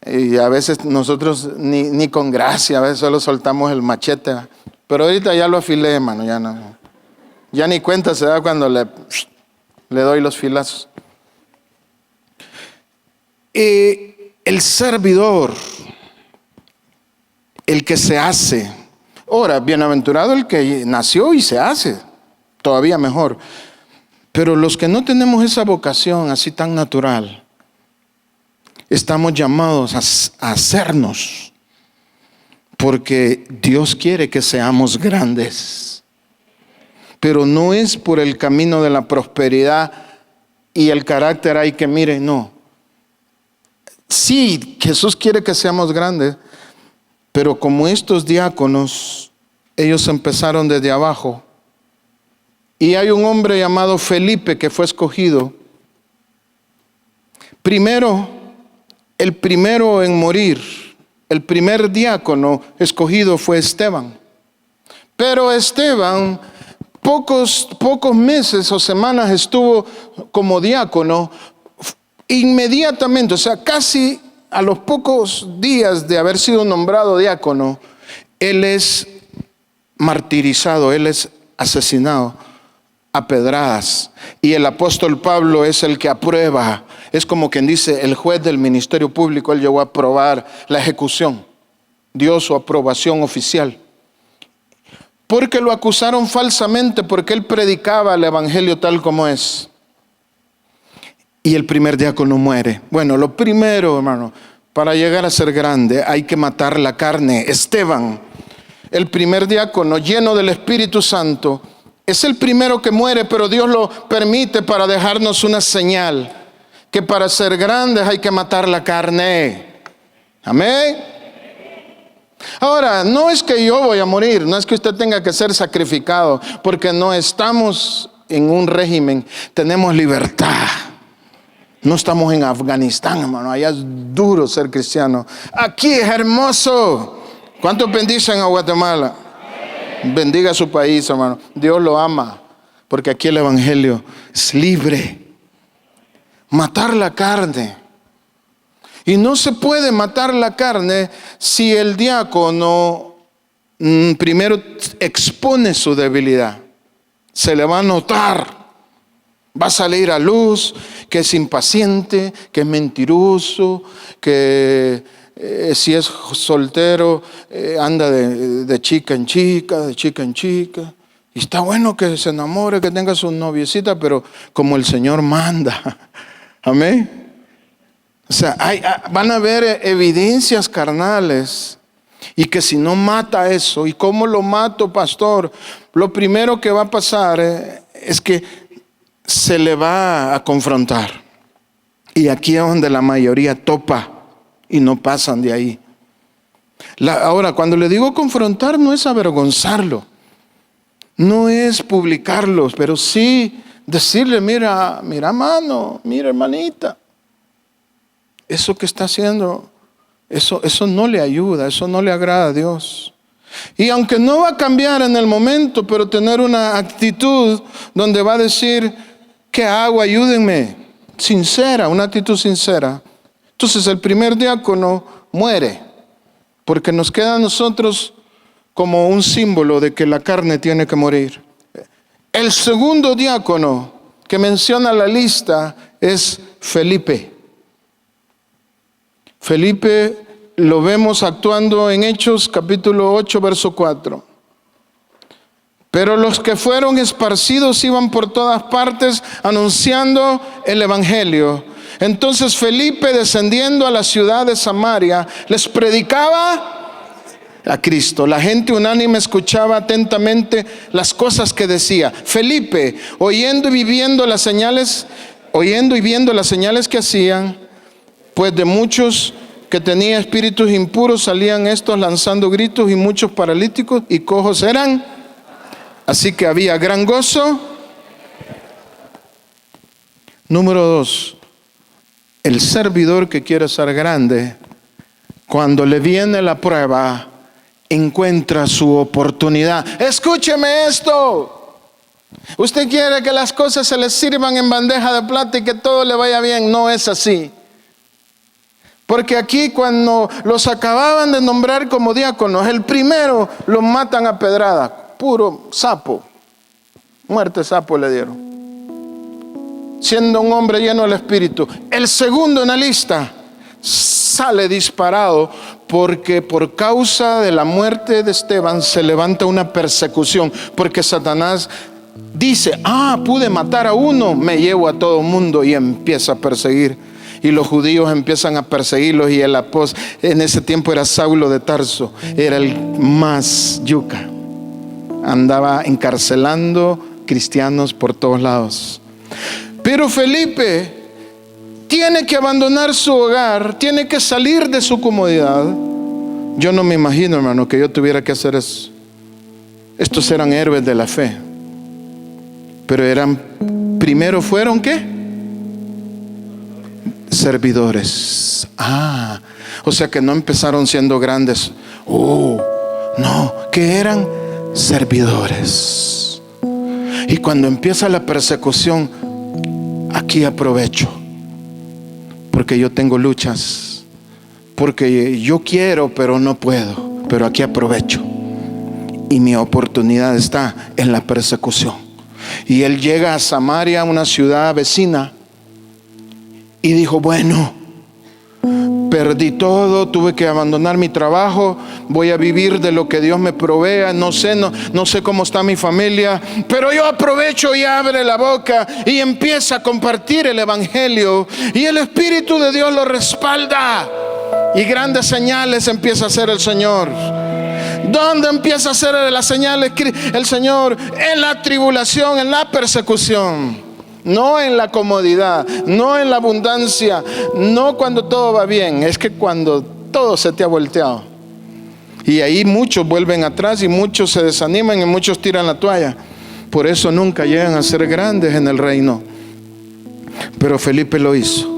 Y a veces nosotros ni con gracia, a veces solo soltamos el machete, ¿verdad? Pero ahorita ya lo afilé, hermano, ya no. Ya ni cuenta se da cuando le doy los filazos. El servidor, el que se hace. Ahora, bienaventurado el que nació y se hace, todavía mejor. Pero los que no tenemos esa vocación así tan natural, estamos llamados a hacernos, porque Dios quiere que seamos grandes. Pero no es por el camino de la prosperidad y el carácter hay que mire, no. Sí, Jesús quiere que seamos grandes, pero como estos diáconos, ellos empezaron desde abajo. Y hay un hombre llamado Felipe que fue escogido. El primero en morir, el primer diácono escogido fue Esteban. Pero Esteban, pocos meses o semanas estuvo como diácono. Inmediatamente, o sea, casi a los pocos días de haber sido nombrado diácono, él es martirizado, él es asesinado a pedradas. Y el apóstol Pablo es el que aprueba, es como quien dice, el juez del ministerio público, él llegó a aprobar la ejecución, dio su aprobación oficial. Porque lo acusaron falsamente, porque él predicaba el evangelio tal como es. Y el primer diácono muere. Bueno, lo primero, hermano, para llegar a ser grande hay que matar la carne. Esteban, el primer diácono lleno del Espíritu Santo, es el primero que muere, pero Dios lo permite para dejarnos una señal, que para ser grandes hay que matar la carne. Amén. Ahora, no es que yo voy a morir, no es que usted tenga que ser sacrificado, porque no estamos en un régimen, tenemos libertad. No estamos en Afganistán, hermano, allá es duro ser cristiano. Aquí es hermoso. ¿Cuántos bendicen a Guatemala? Bendiga su país, hermano. Dios lo ama, porque aquí el evangelio es libre. Matar la carne. Y no se puede matar la carne si el diácono primero expone su debilidad. Se le va a notar. Va a salir a luz que es impaciente, que es mentiroso, que si es soltero anda de chica en chica, de chica en chica. Y está bueno que se enamore, que tenga su noviecita, pero como el Señor manda. Amén. O sea, van a haber evidencias carnales. Y que si no mata eso, ¿y cómo lo mato, pastor? Lo primero que va a pasar es que se le va a confrontar. Y aquí es donde la mayoría topa y no pasan de ahí. Ahora, cuando le digo confrontar, no es avergonzarlo, no es publicarlos, pero sí decirle, mira mano, mira hermanita, eso que está haciendo, eso no le ayuda, eso no le agrada a Dios. Y aunque no va a cambiar en el momento, pero tener una actitud donde va a decir, ¿qué hago? Ayúdenme. Sincera, una actitud sincera. Entonces el primer diácono muere, porque nos queda a nosotros como un símbolo de que la carne tiene que morir. El segundo diácono que menciona la lista es Felipe. Felipe lo vemos actuando en Hechos capítulo 8, verso 4. Pero los que fueron esparcidos iban por todas partes anunciando el evangelio. Entonces Felipe, descendiendo a la ciudad de Samaria, les predicaba a Cristo. La gente unánime escuchaba atentamente las cosas que decía. Felipe, oyendo y viendo las señales que hacían, pues de muchos que tenía espíritus impuros, salían estos lanzando gritos y muchos paralíticos y cojos eran. Así que había gran gozo. Número 2, el servidor que quiere ser grande, cuando le viene la prueba, encuentra su oportunidad. Escúcheme esto. Usted quiere que las cosas se le sirvan en bandeja de plata y que todo le vaya bien. No es así. Porque aquí cuando los acababan de nombrar como diáconos, el primero lo matan a pedrada. Puro sapo. Muerte sapo le dieron. Siendo un hombre lleno del Espíritu. El segundo en la lista sale disparado porque por causa de la muerte de Esteban se levanta una persecución. Porque Satanás dice, pude matar a uno, me llevo a todo el mundo, y empieza a perseguir. Y los judíos empiezan a perseguirlos, y el apóstol, en ese tiempo era Saulo de Tarso, era el más yuca. Andaba encarcelando cristianos por todos lados. Pero Felipe tiene que abandonar su hogar, tiene que salir de su comodidad. Yo no me imagino, hermano, que yo tuviera que hacer eso. Estos eran héroes de la fe. Pero primero fueron ¿qué? Servidores. O sea que no empezaron siendo grandes. No, que eran servidores. Y cuando empieza la persecución, aquí aprovecho. Porque yo tengo luchas. Porque yo quiero, pero no puedo. Pero aquí aprovecho. Y mi oportunidad está en la persecución. Y él llega a Samaria, una ciudad vecina, y dijo, bueno, perdí todo, tuve que abandonar mi trabajo, voy a vivir de lo que Dios me provea, no sé cómo está mi familia, pero yo aprovecho y abre la boca y empieza a compartir el evangelio, y el Espíritu de Dios lo respalda, y grandes señales empieza a hacer el Señor. ¿Dónde empieza a hacer las señales el Señor? En la tribulación, en la persecución. No en la comodidad, no en la abundancia, no cuando todo va bien. Es que cuando todo se te ha volteado. Y ahí muchos vuelven atrás y muchos se desaniman y muchos tiran la toalla. Por eso nunca llegan a ser grandes en el reino. Pero Felipe lo hizo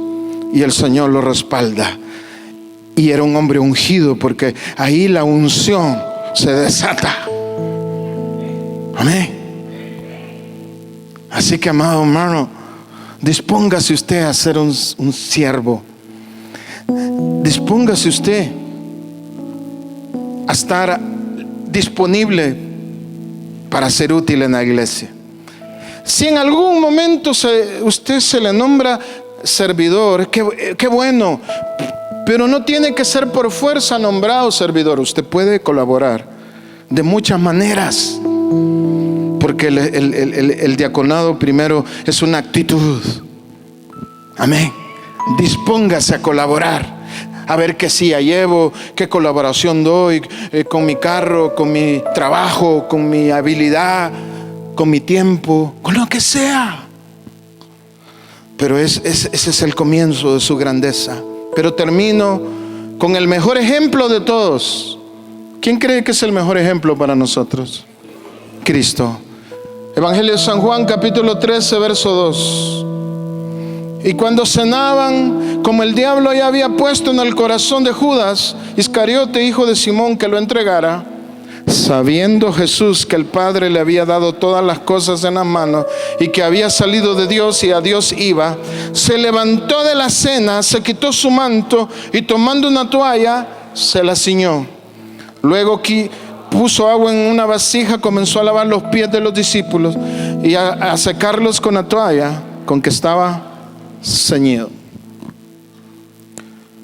y el Señor lo respalda. Y era un hombre ungido, porque ahí la unción se desata. Amén. Así que, amado hermano, dispóngase usted a ser un siervo. Dispóngase usted a estar disponible para ser útil en la iglesia. Si en algún momento usted se le nombra servidor, qué bueno. Pero no tiene que ser por fuerza nombrado servidor. Usted puede colaborar de muchas maneras. Porque el diaconado primero es una actitud. Amén. Dispóngase a colaborar. A ver qué silla llevo, qué colaboración doy con mi carro, con mi trabajo, con mi habilidad, con mi tiempo, con lo que sea. Pero ese es el comienzo de su grandeza. Pero termino con el mejor ejemplo de todos. ¿Quién cree que es el mejor ejemplo para nosotros? Cristo. Evangelio de San Juan, capítulo 13, verso 2. Y cuando cenaban, como el diablo ya había puesto en el corazón de Judas Iscariote, hijo de Simón, que lo entregara, sabiendo Jesús que el Padre le había dado todas las cosas en las manos y que había salido de Dios y a Dios iba, se levantó de la cena, se quitó su manto y tomando una toalla se la ciñó. Luego puso agua en una vasija, comenzó a lavar los pies de los discípulos y a secarlos con la toalla con que estaba ceñido.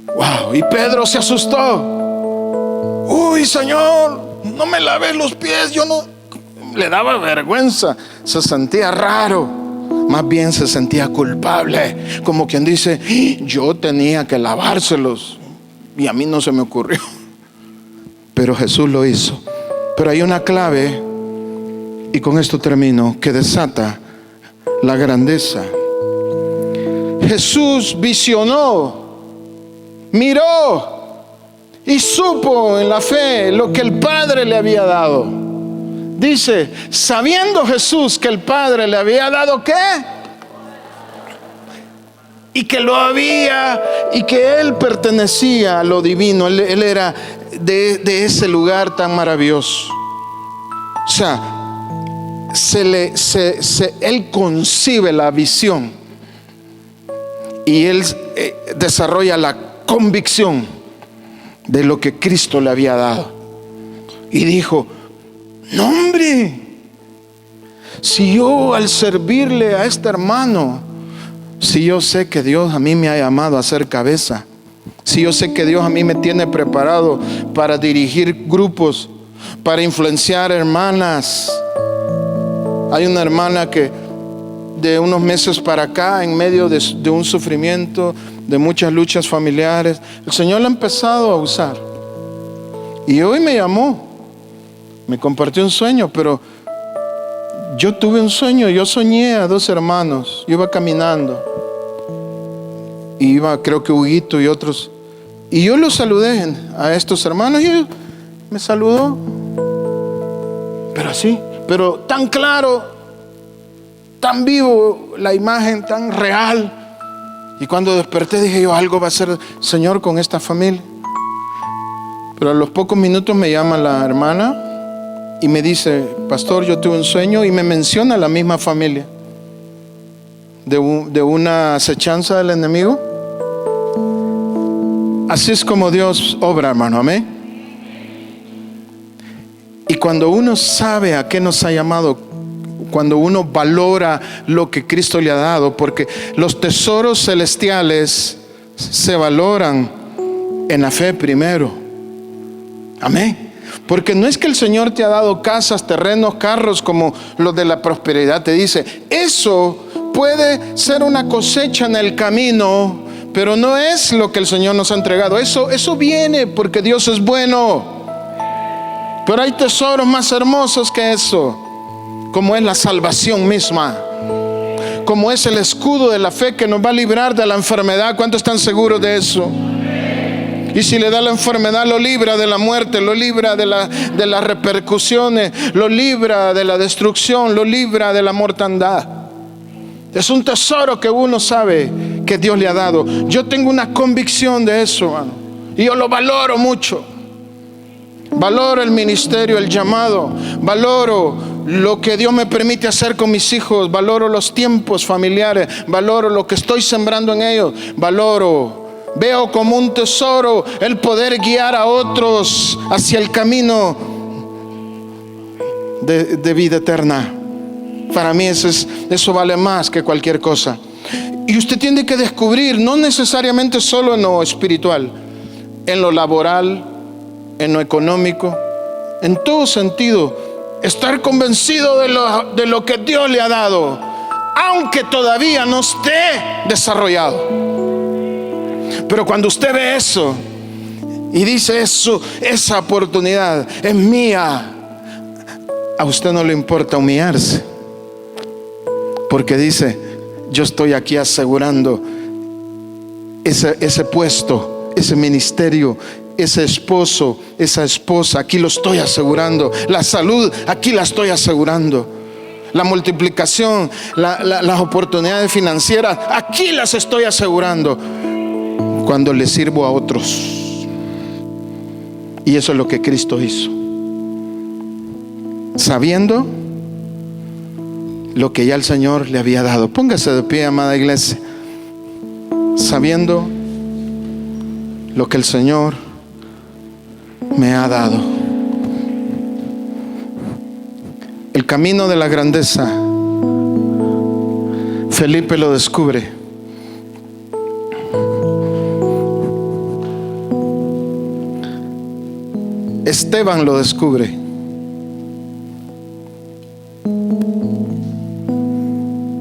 Wow, y Pedro se asustó. Uy, Señor, no me lavé los pies. Yo no. Le daba vergüenza, se sentía raro, más bien se sentía culpable, como quien dice, yo tenía que lavárselos y a mí no se me ocurrió. Pero Jesús lo hizo. Pero hay una clave, y con esto termino, que desata la grandeza. Jesús visionó, miró y supo en la fe lo que el Padre le había dado. Dice, sabiendo Jesús que el Padre le había dado ¿qué? Y que lo había, y que Él pertenecía a lo divino. Él era de ese lugar tan maravilloso. O sea, Él concibe la visión y Él desarrolla la convicción de lo que Cristo le había dado. Y dijo, no hombre, si yo al servirle a este hermano, si yo sé que Dios a mí me ha llamado a ser cabeza, si yo sé que Dios a mí me tiene preparado para dirigir grupos, para influenciar hermanas. Hay una hermana que de unos meses para acá, en medio de un sufrimiento, de muchas luchas familiares, el Señor la ha empezado a usar. Y hoy me llamó, me compartió un sueño, pero yo tuve un sueño, yo soñé a 2 hermanos, yo iba caminando, iba creo que Huguito y otros, y yo los saludé a estos hermanos y ellos me saludó, pero así, pero tan claro, tan vivo la imagen, tan real. Y cuando desperté dije yo, algo va a hacer Señor con esta familia. Pero a los pocos minutos me llama la hermana y me dice, pastor, yo tuve un sueño, y me menciona la misma familia de una acechanza del enemigo. Así es como Dios obra, hermano, amén. Y cuando uno sabe a qué nos ha llamado, cuando uno valora lo que Cristo le ha dado, porque los tesoros celestiales se valoran en la fe primero, amén. Porque no es que el Señor te ha dado casas, terrenos, carros como los de la prosperidad. Te dice, eso puede ser una cosecha en el camino, pero no es lo que el Señor nos ha entregado. Eso viene porque Dios es bueno. Pero hay tesoros más hermosos que eso, como es la salvación misma, como es el escudo de la fe que nos va a librar de la enfermedad. ¿Cuántos están seguros de eso? Y si le da la enfermedad, lo libra de la muerte, lo libra de las repercusiones, lo libra de la destrucción, lo libra de la mortandad. Es un tesoro que uno sabe que Dios le ha dado. Yo tengo una convicción de eso, hermano, y yo lo valoro mucho. Valoro el ministerio, el llamado, valoro lo que Dios me permite hacer con mis hijos, valoro los tiempos familiares, valoro lo que estoy sembrando en ellos, veo como un tesoro el poder guiar a otros hacia el camino de vida eterna. Para mí eso vale más que cualquier cosa. Y usted tiene que descubrir, no necesariamente solo en lo espiritual, en lo laboral, en lo económico, en todo sentido, estar convencido de lo que Dios le ha dado, aunque todavía no esté desarrollado. Pero cuando usted ve eso y dice, esa oportunidad es mía, a usted no le importa humillarse, porque dice, yo estoy aquí asegurando ese puesto, ese ministerio, ese esposo, esa esposa, aquí lo estoy asegurando. La salud, aquí la estoy asegurando. La multiplicación, las oportunidades financieras, aquí las estoy asegurando cuando le sirvo a otros. Y eso es lo que Cristo hizo, sabiendo lo que ya el Señor le había dado. Póngase de pie, amada iglesia, sabiendo lo que el Señor me ha dado. El camino de la grandeza, Felipe lo descubre. Esteban lo descubre.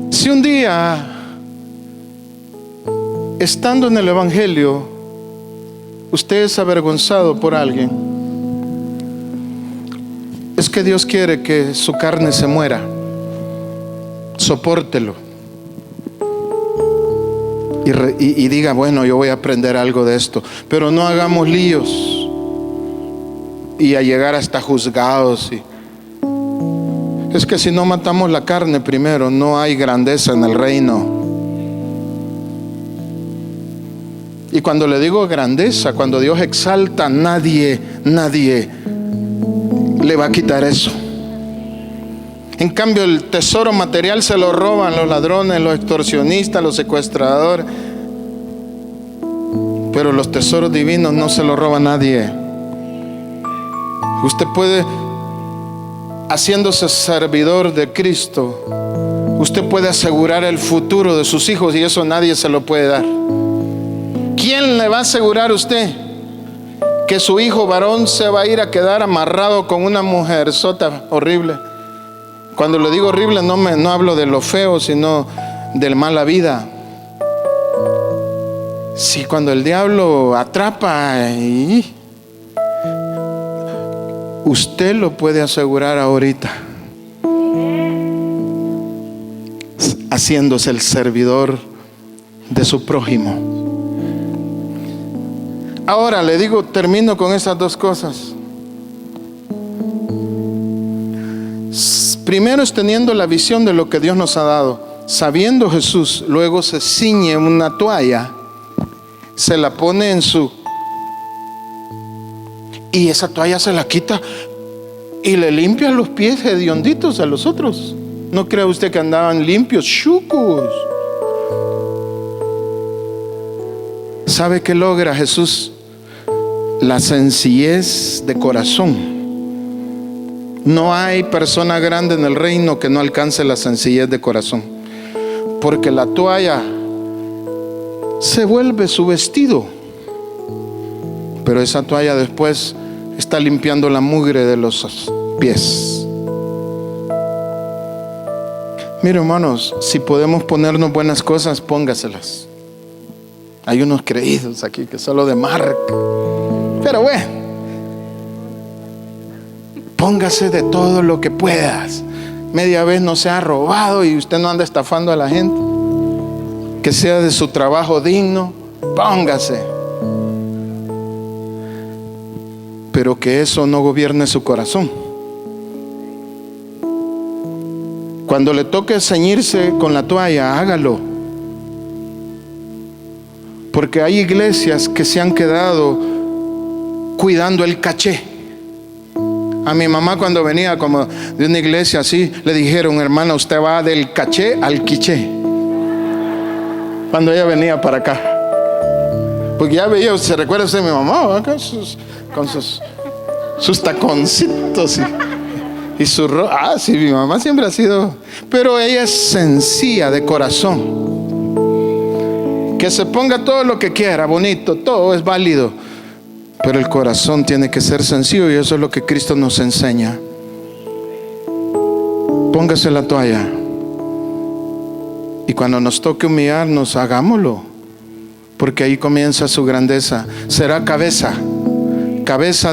Si un día, estando en el Evangelio, usted es avergonzado por alguien, es que Dios quiere que su carne se muera. Sopórtelo y diga, bueno, yo voy a aprender algo de esto, pero no hagamos líos. y a llegar hasta juzgados. Es que si no matamos la carne primero, no hay grandeza en el reino. Y cuando le digo grandeza, cuando Dios exalta, nadie le va a quitar eso. En cambio, el tesoro material se lo roban los ladrones, los extorsionistas, los secuestradores. Pero los tesoros divinos no se los roba nadie. Usted puede, haciéndose servidor de Cristo, usted puede asegurar el futuro de sus hijos, y eso nadie se lo puede dar. ¿Quién le va a asegurar a usted que su hijo varón se va a ir a quedar amarrado con una mujer sota horrible? Cuando le digo horrible, no hablo de lo feo, sino de mala vida. Sí, cuando el diablo atrapa, usted lo puede asegurar ahorita, haciéndose el servidor de su prójimo. Ahora le digo, termino con esas dos cosas. Primero es teniendo la visión de lo que Dios nos ha dado. Sabiendo Jesús, luego se ciñe una toalla, se la pone y esa toalla se la quita y le limpia los pies hedionditos a los otros. ¿No cree usted que andaban limpios, chucos? ¿Sabe qué logra Jesús? La sencillez de corazón. No hay persona grande en el reino que no alcance la sencillez de corazón, porque la toalla se vuelve su vestido, pero esa toalla después está limpiando la mugre de los pies. Mire, hermanos, si podemos ponernos buenas cosas, póngaselas. Hay unos creídos aquí que solo de marca, pero bueno, póngase de todo lo que puedas. Media vez no se ha robado y usted no anda estafando a la gente. Que sea de su trabajo digno, póngase. Pero que eso no gobierne su corazón. Cuando le toque ceñirse con la toalla, hágalo. Porque hay iglesias que se han quedado cuidando el caché. A mi mamá, cuando venía como de una iglesia así, le dijeron: hermana, usted va del caché al quiché. Cuando ella venía para acá, porque ya veía, se recuerda usted de mi mamá, ¿no? Con sus taconcitos y su ropa. Sí, mi mamá siempre ha sido, pero ella es sencilla de corazón. Que se ponga todo lo que quiera, bonito, todo es válido, pero el corazón tiene que ser sencillo, y eso es lo que Cristo nos enseña. Póngase la toalla, y cuando nos toque humillarnos, hagámoslo, porque ahí comienza su grandeza. Será cabeza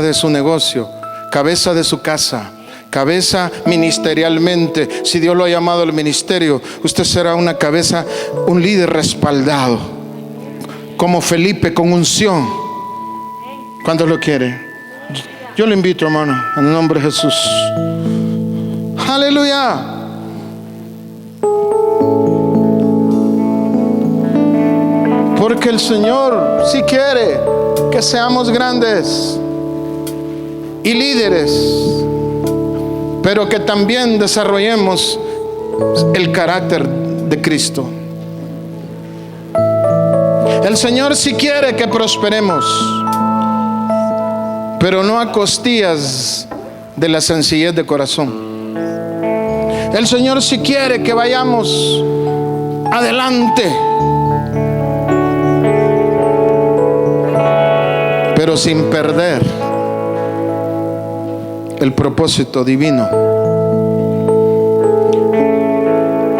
de su negocio, cabeza de su casa, cabeza ministerialmente. Si Dios lo ha llamado al ministerio, usted será una cabeza, un líder respaldado, como Felipe, con unción. ¿Cuántos lo quiere? Yo lo invito, hermano, en el nombre de Jesús. Aleluya. Porque el Señor sí quiere que seamos grandes y líderes, pero que también desarrollemos el carácter de Cristo. El Señor sí quiere que prosperemos, pero no a costillas de la sencillez de corazón. El Señor sí quiere que vayamos adelante, pero sin perder el propósito divino.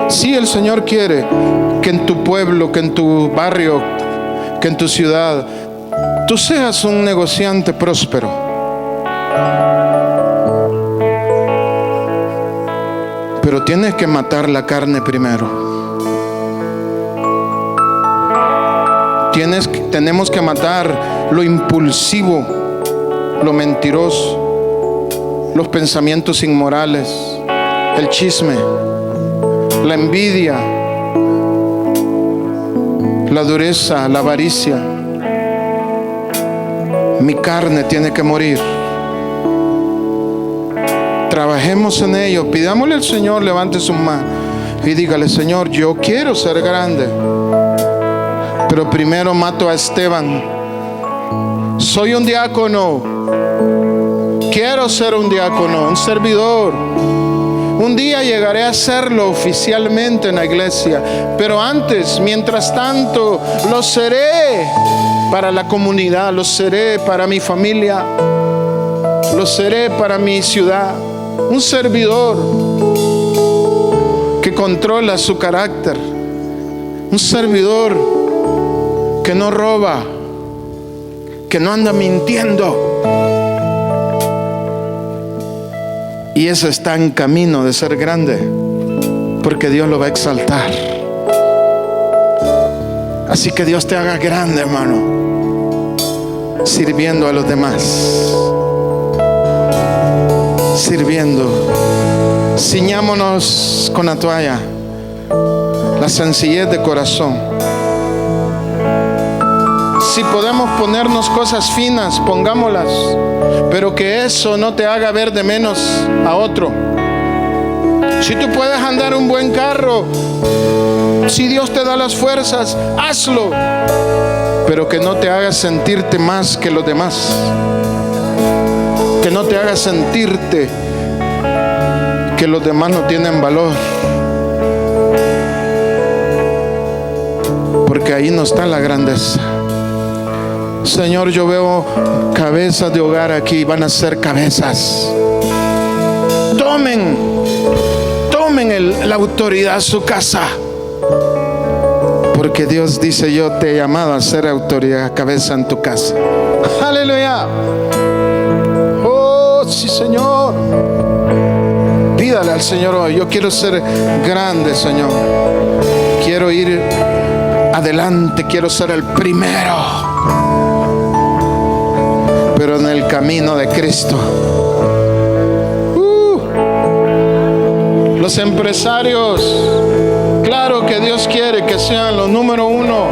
Sí, el Señor quiere que en tu pueblo, que en tu barrio, que en tu ciudad, tú seas un negociante próspero. Pero tienes que matar la carne primero. Tenemos que matar lo impulsivo, lo mentiroso, los pensamientos inmorales, el chisme, la envidia, la dureza, la avaricia. Mi carne tiene que morir. Trabajemos en ello. Pidámosle al Señor, levante sus manos y dígale: Señor, yo quiero ser grande, pero primero mato a Esteban. Soy un diácono, quiero ser un diácono, un servidor. Un día llegaré a serlo oficialmente en la iglesia, pero antes, mientras tanto, lo seré para la comunidad, lo seré para mi familia, lo seré para mi ciudad. Un servidor que controla su carácter, un servidor que no roba, que no anda mintiendo. Y eso está en camino de ser grande, porque Dios lo va a exaltar. Así que Dios te haga grande, hermano, sirviendo a los demás, sirviendo. Ciñámonos con la toalla, la sencillez de corazón. Si podemos ponernos cosas finas, pongámoslas, pero que eso no te haga ver de menos a otro. Si tú puedes andar un buen carro, si Dios te da las fuerzas, hazlo, pero que no te haga sentirte más que los demás, que no te haga sentirte que los demás no tienen valor, porque ahí no está la grandeza. Señor, yo veo cabezas de hogar aquí, van a ser cabezas. Tomen la autoridad a su casa, porque Dios dice: yo te he llamado a ser autoridad, cabeza en tu casa. Aleluya. Oh, sí, Señor. Pídale al Señor hoy: yo quiero ser grande, Señor. Quiero ir adelante, quiero ser el primero, pero en el camino de Cristo. Los empresarios, claro que Dios quiere que sean los número uno.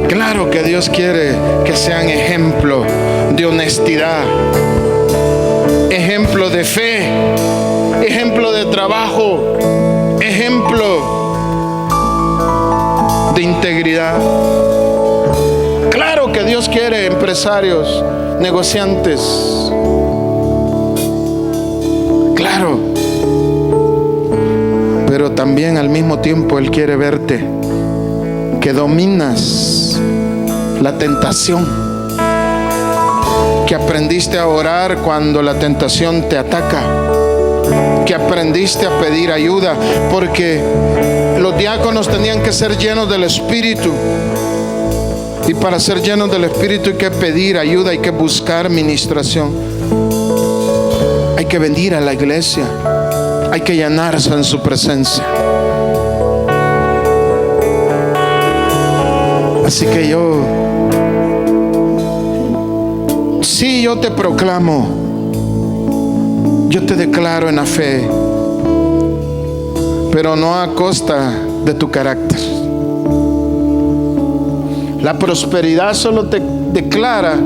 Claro que Dios quiere que sean ejemplo de honestidad, ejemplo de fe, ejemplo de trabajo, ejemplo de integridad. Claro que Dios quiere empresarios, negociantes. Claro. Pero también al mismo tiempo Él quiere verte que dominas la tentación, que aprendiste a orar cuando la tentación te ataca, que aprendiste a pedir ayuda, porque los diáconos tenían que ser llenos del Espíritu. Y para ser llenos del Espíritu hay que pedir ayuda, hay que buscar ministración, hay que venir a la iglesia, hay que llenarse en su presencia. Así que yo te proclamo, yo te declaro en la fe, pero no a costa de tu carácter. La prosperidad solo te declara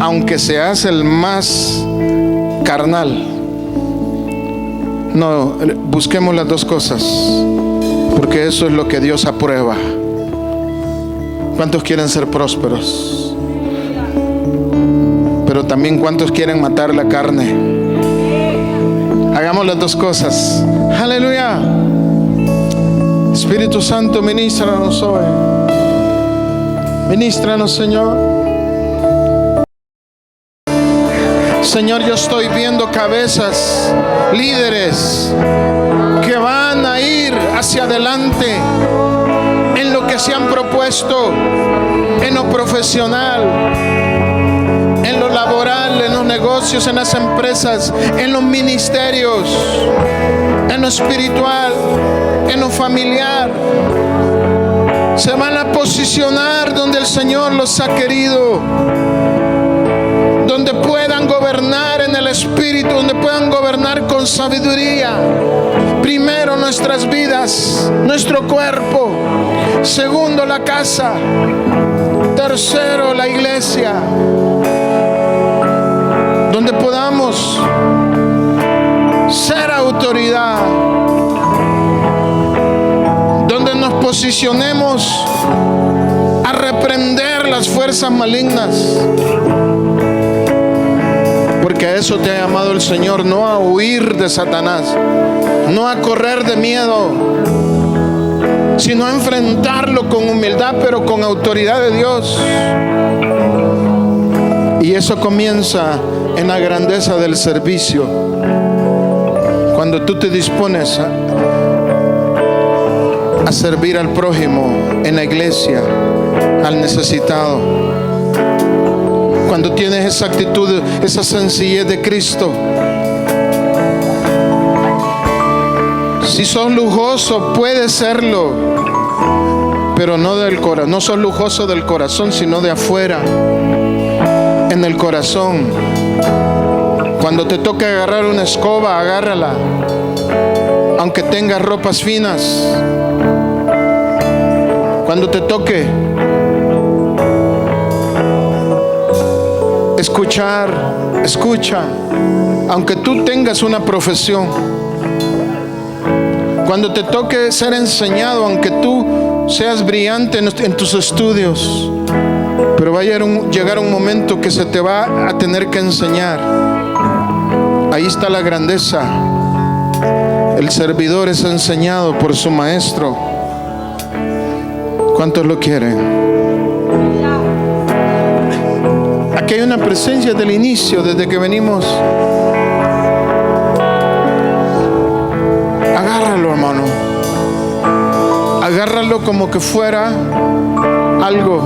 aunque seas el más carnal. No, busquemos las dos cosas, porque eso es lo que Dios aprueba. ¿Cuántos quieren ser prósperos? Pero también ¿cuántos quieren matar la carne? Hagamos las dos cosas. Aleluya. Espíritu Santo, ministranos hoy. Ministranos, Señor. Señor, yo estoy viendo cabezas, líderes que van a ir hacia adelante en lo que se han propuesto, en lo profesional, en lo laboral, en los negocios, en las empresas, en los ministerios, en lo espiritual, en lo familiar. Se van a posicionar donde el Señor los ha querido, puedan gobernar en el Espíritu, donde puedan gobernar con sabiduría. Primero nuestras vidas, nuestro cuerpo. Segundo la casa. Tercero la iglesia, donde podamos ser autoridad, donde nos posicionemos a reprender las fuerzas malignas, porque a eso te ha llamado el Señor, no a huir de Satanás, no a correr de miedo, sino a enfrentarlo con humildad, pero con autoridad de Dios. Y eso comienza en la grandeza del servicio. Cuando tú te dispones a servir al prójimo en la iglesia, al necesitado. Cuando tienes esa actitud, esa sencillez de Cristo. Si sos lujoso, puedes serlo, pero no del corazón. No sos lujoso del corazón, sino de afuera, en el corazón. Cuando te toque agarrar una escoba, agárrala, aunque tengas ropas finas. Cuando te toque escuchar, escucha, aunque tú tengas una profesión. Cuando te toque ser enseñado, aunque tú seas brillante en tus estudios, pero va a llegar un momento que se te va a tener que enseñar. Ahí está la grandeza. El servidor es enseñado por su maestro. ¿Cuántos lo quieren? Aquí hay una presencia del inicio, desde que venimos. Agárralo, hermano. Agárralo como que fuera algo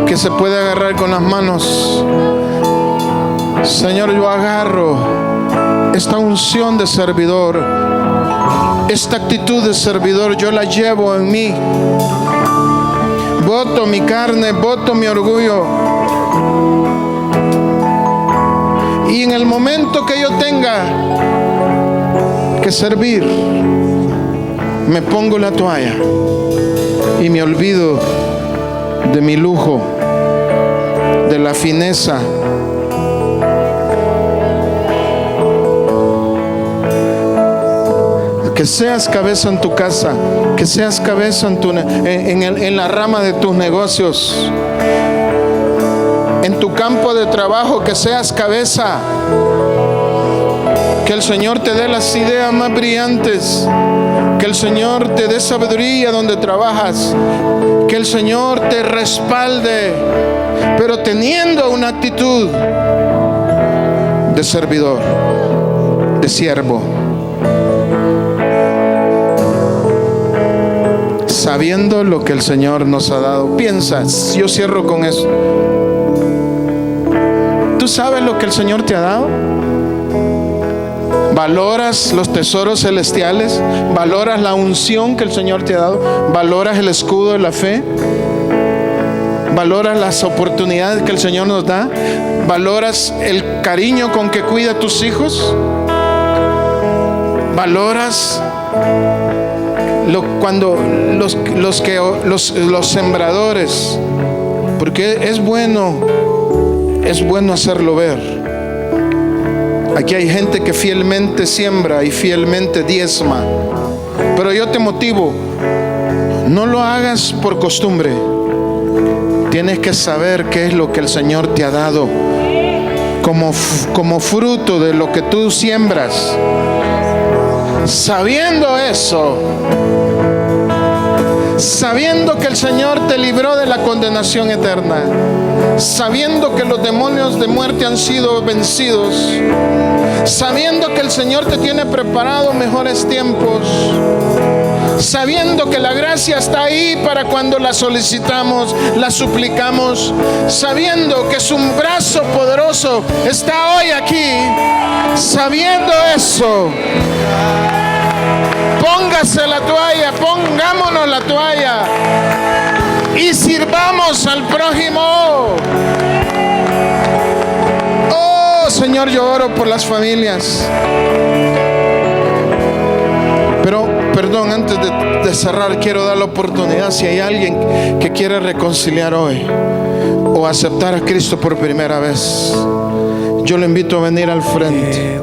que se puede agarrar con las manos. Señor, yo agarro esta unción de servidor, esta actitud de servidor, yo la llevo en mí. Boto mi carne, boto mi orgullo. Y en el momento que yo tenga que servir, me pongo la toalla y me olvido de mi lujo, de la fineza. Que seas cabeza en tu casa, que seas cabeza en la rama de tus negocios, en tu campo de trabajo, que seas cabeza. Que el Señor te dé las ideas más brillantes, que el Señor te dé sabiduría donde trabajas, que el Señor te respalde, pero teniendo una actitud de servidor, de siervo, sabiendo lo que el Señor nos ha dado. Piensa, yo cierro con eso. ¿Tú sabes lo que el Señor te ha dado? ¿Valoras los tesoros celestiales? ¿Valoras la unción que el Señor te ha dado? ¿Valoras el escudo de la fe? ¿Valoras las oportunidades que el Señor nos da? ¿Valoras el cariño con que cuida a tus hijos? ¿Valoras cuando los sembradores? Porque es bueno hacerlo ver. Aquí hay gente que fielmente siembra y fielmente diezma, pero yo te motivo, no lo hagas por costumbre. Tienes que saber qué es lo que el Señor te ha dado como fruto de lo que tú siembras. Sabiendo eso, sabiendo que el Señor te libró de la condenación eterna, sabiendo que los demonios de muerte han sido vencidos, sabiendo que el Señor te tiene preparado mejores tiempos, sabiendo que la gracia está ahí para cuando la solicitamos, la suplicamos, sabiendo que su brazo poderoso está hoy aquí, sabiendo eso, póngase la toalla, pongámonos la toalla y sirvamos al prójimo. Oh, Señor. Señor, yo oro por las familias. Pero, perdón, antes de cerrar, quiero dar la oportunidad, si hay alguien que quiere reconciliar hoy o aceptar a Cristo por primera vez, yo le invito a venir al frente.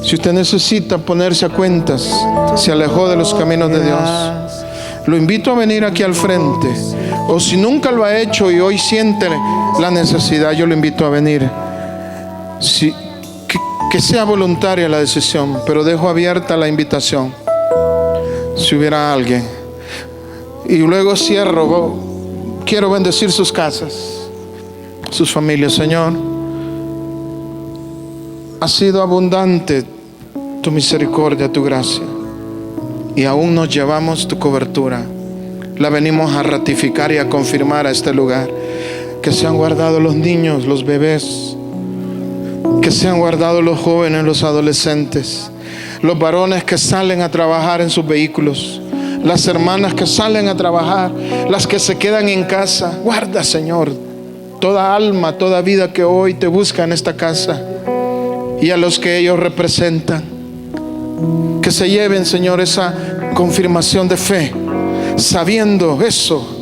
Si usted necesita ponerse a cuentas, se alejó de los caminos de Dios, lo invito a venir aquí al frente. O si nunca lo ha hecho y hoy siente la necesidad, yo lo invito a venir. Que sea voluntaria la decisión, pero dejo abierta la invitación. Si hubiera alguien. Y luego cierro. Quiero bendecir sus casas, sus familias. Señor, ha sido abundante tu misericordia, tu gracia, y aún nos llevamos tu cobertura. La venimos a ratificar y a confirmar a este lugar. Que sean guardados los niños, los bebés, que sean guardados los jóvenes, los adolescentes, los varones que salen a trabajar en sus vehículos, las hermanas que salen a trabajar, las que se quedan en casa. Guarda, Señor, toda alma, toda vida que hoy te busca en esta casa, y a los que ellos representan. Que se lleven, Señor, esa confirmación de fe, sabiendo eso.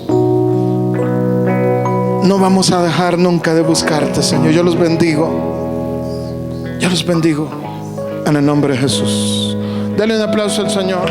No vamos a dejar nunca de buscarte, Señor. Yo los bendigo. Yo los bendigo en el nombre de Jesús. Dale un aplauso al Señor.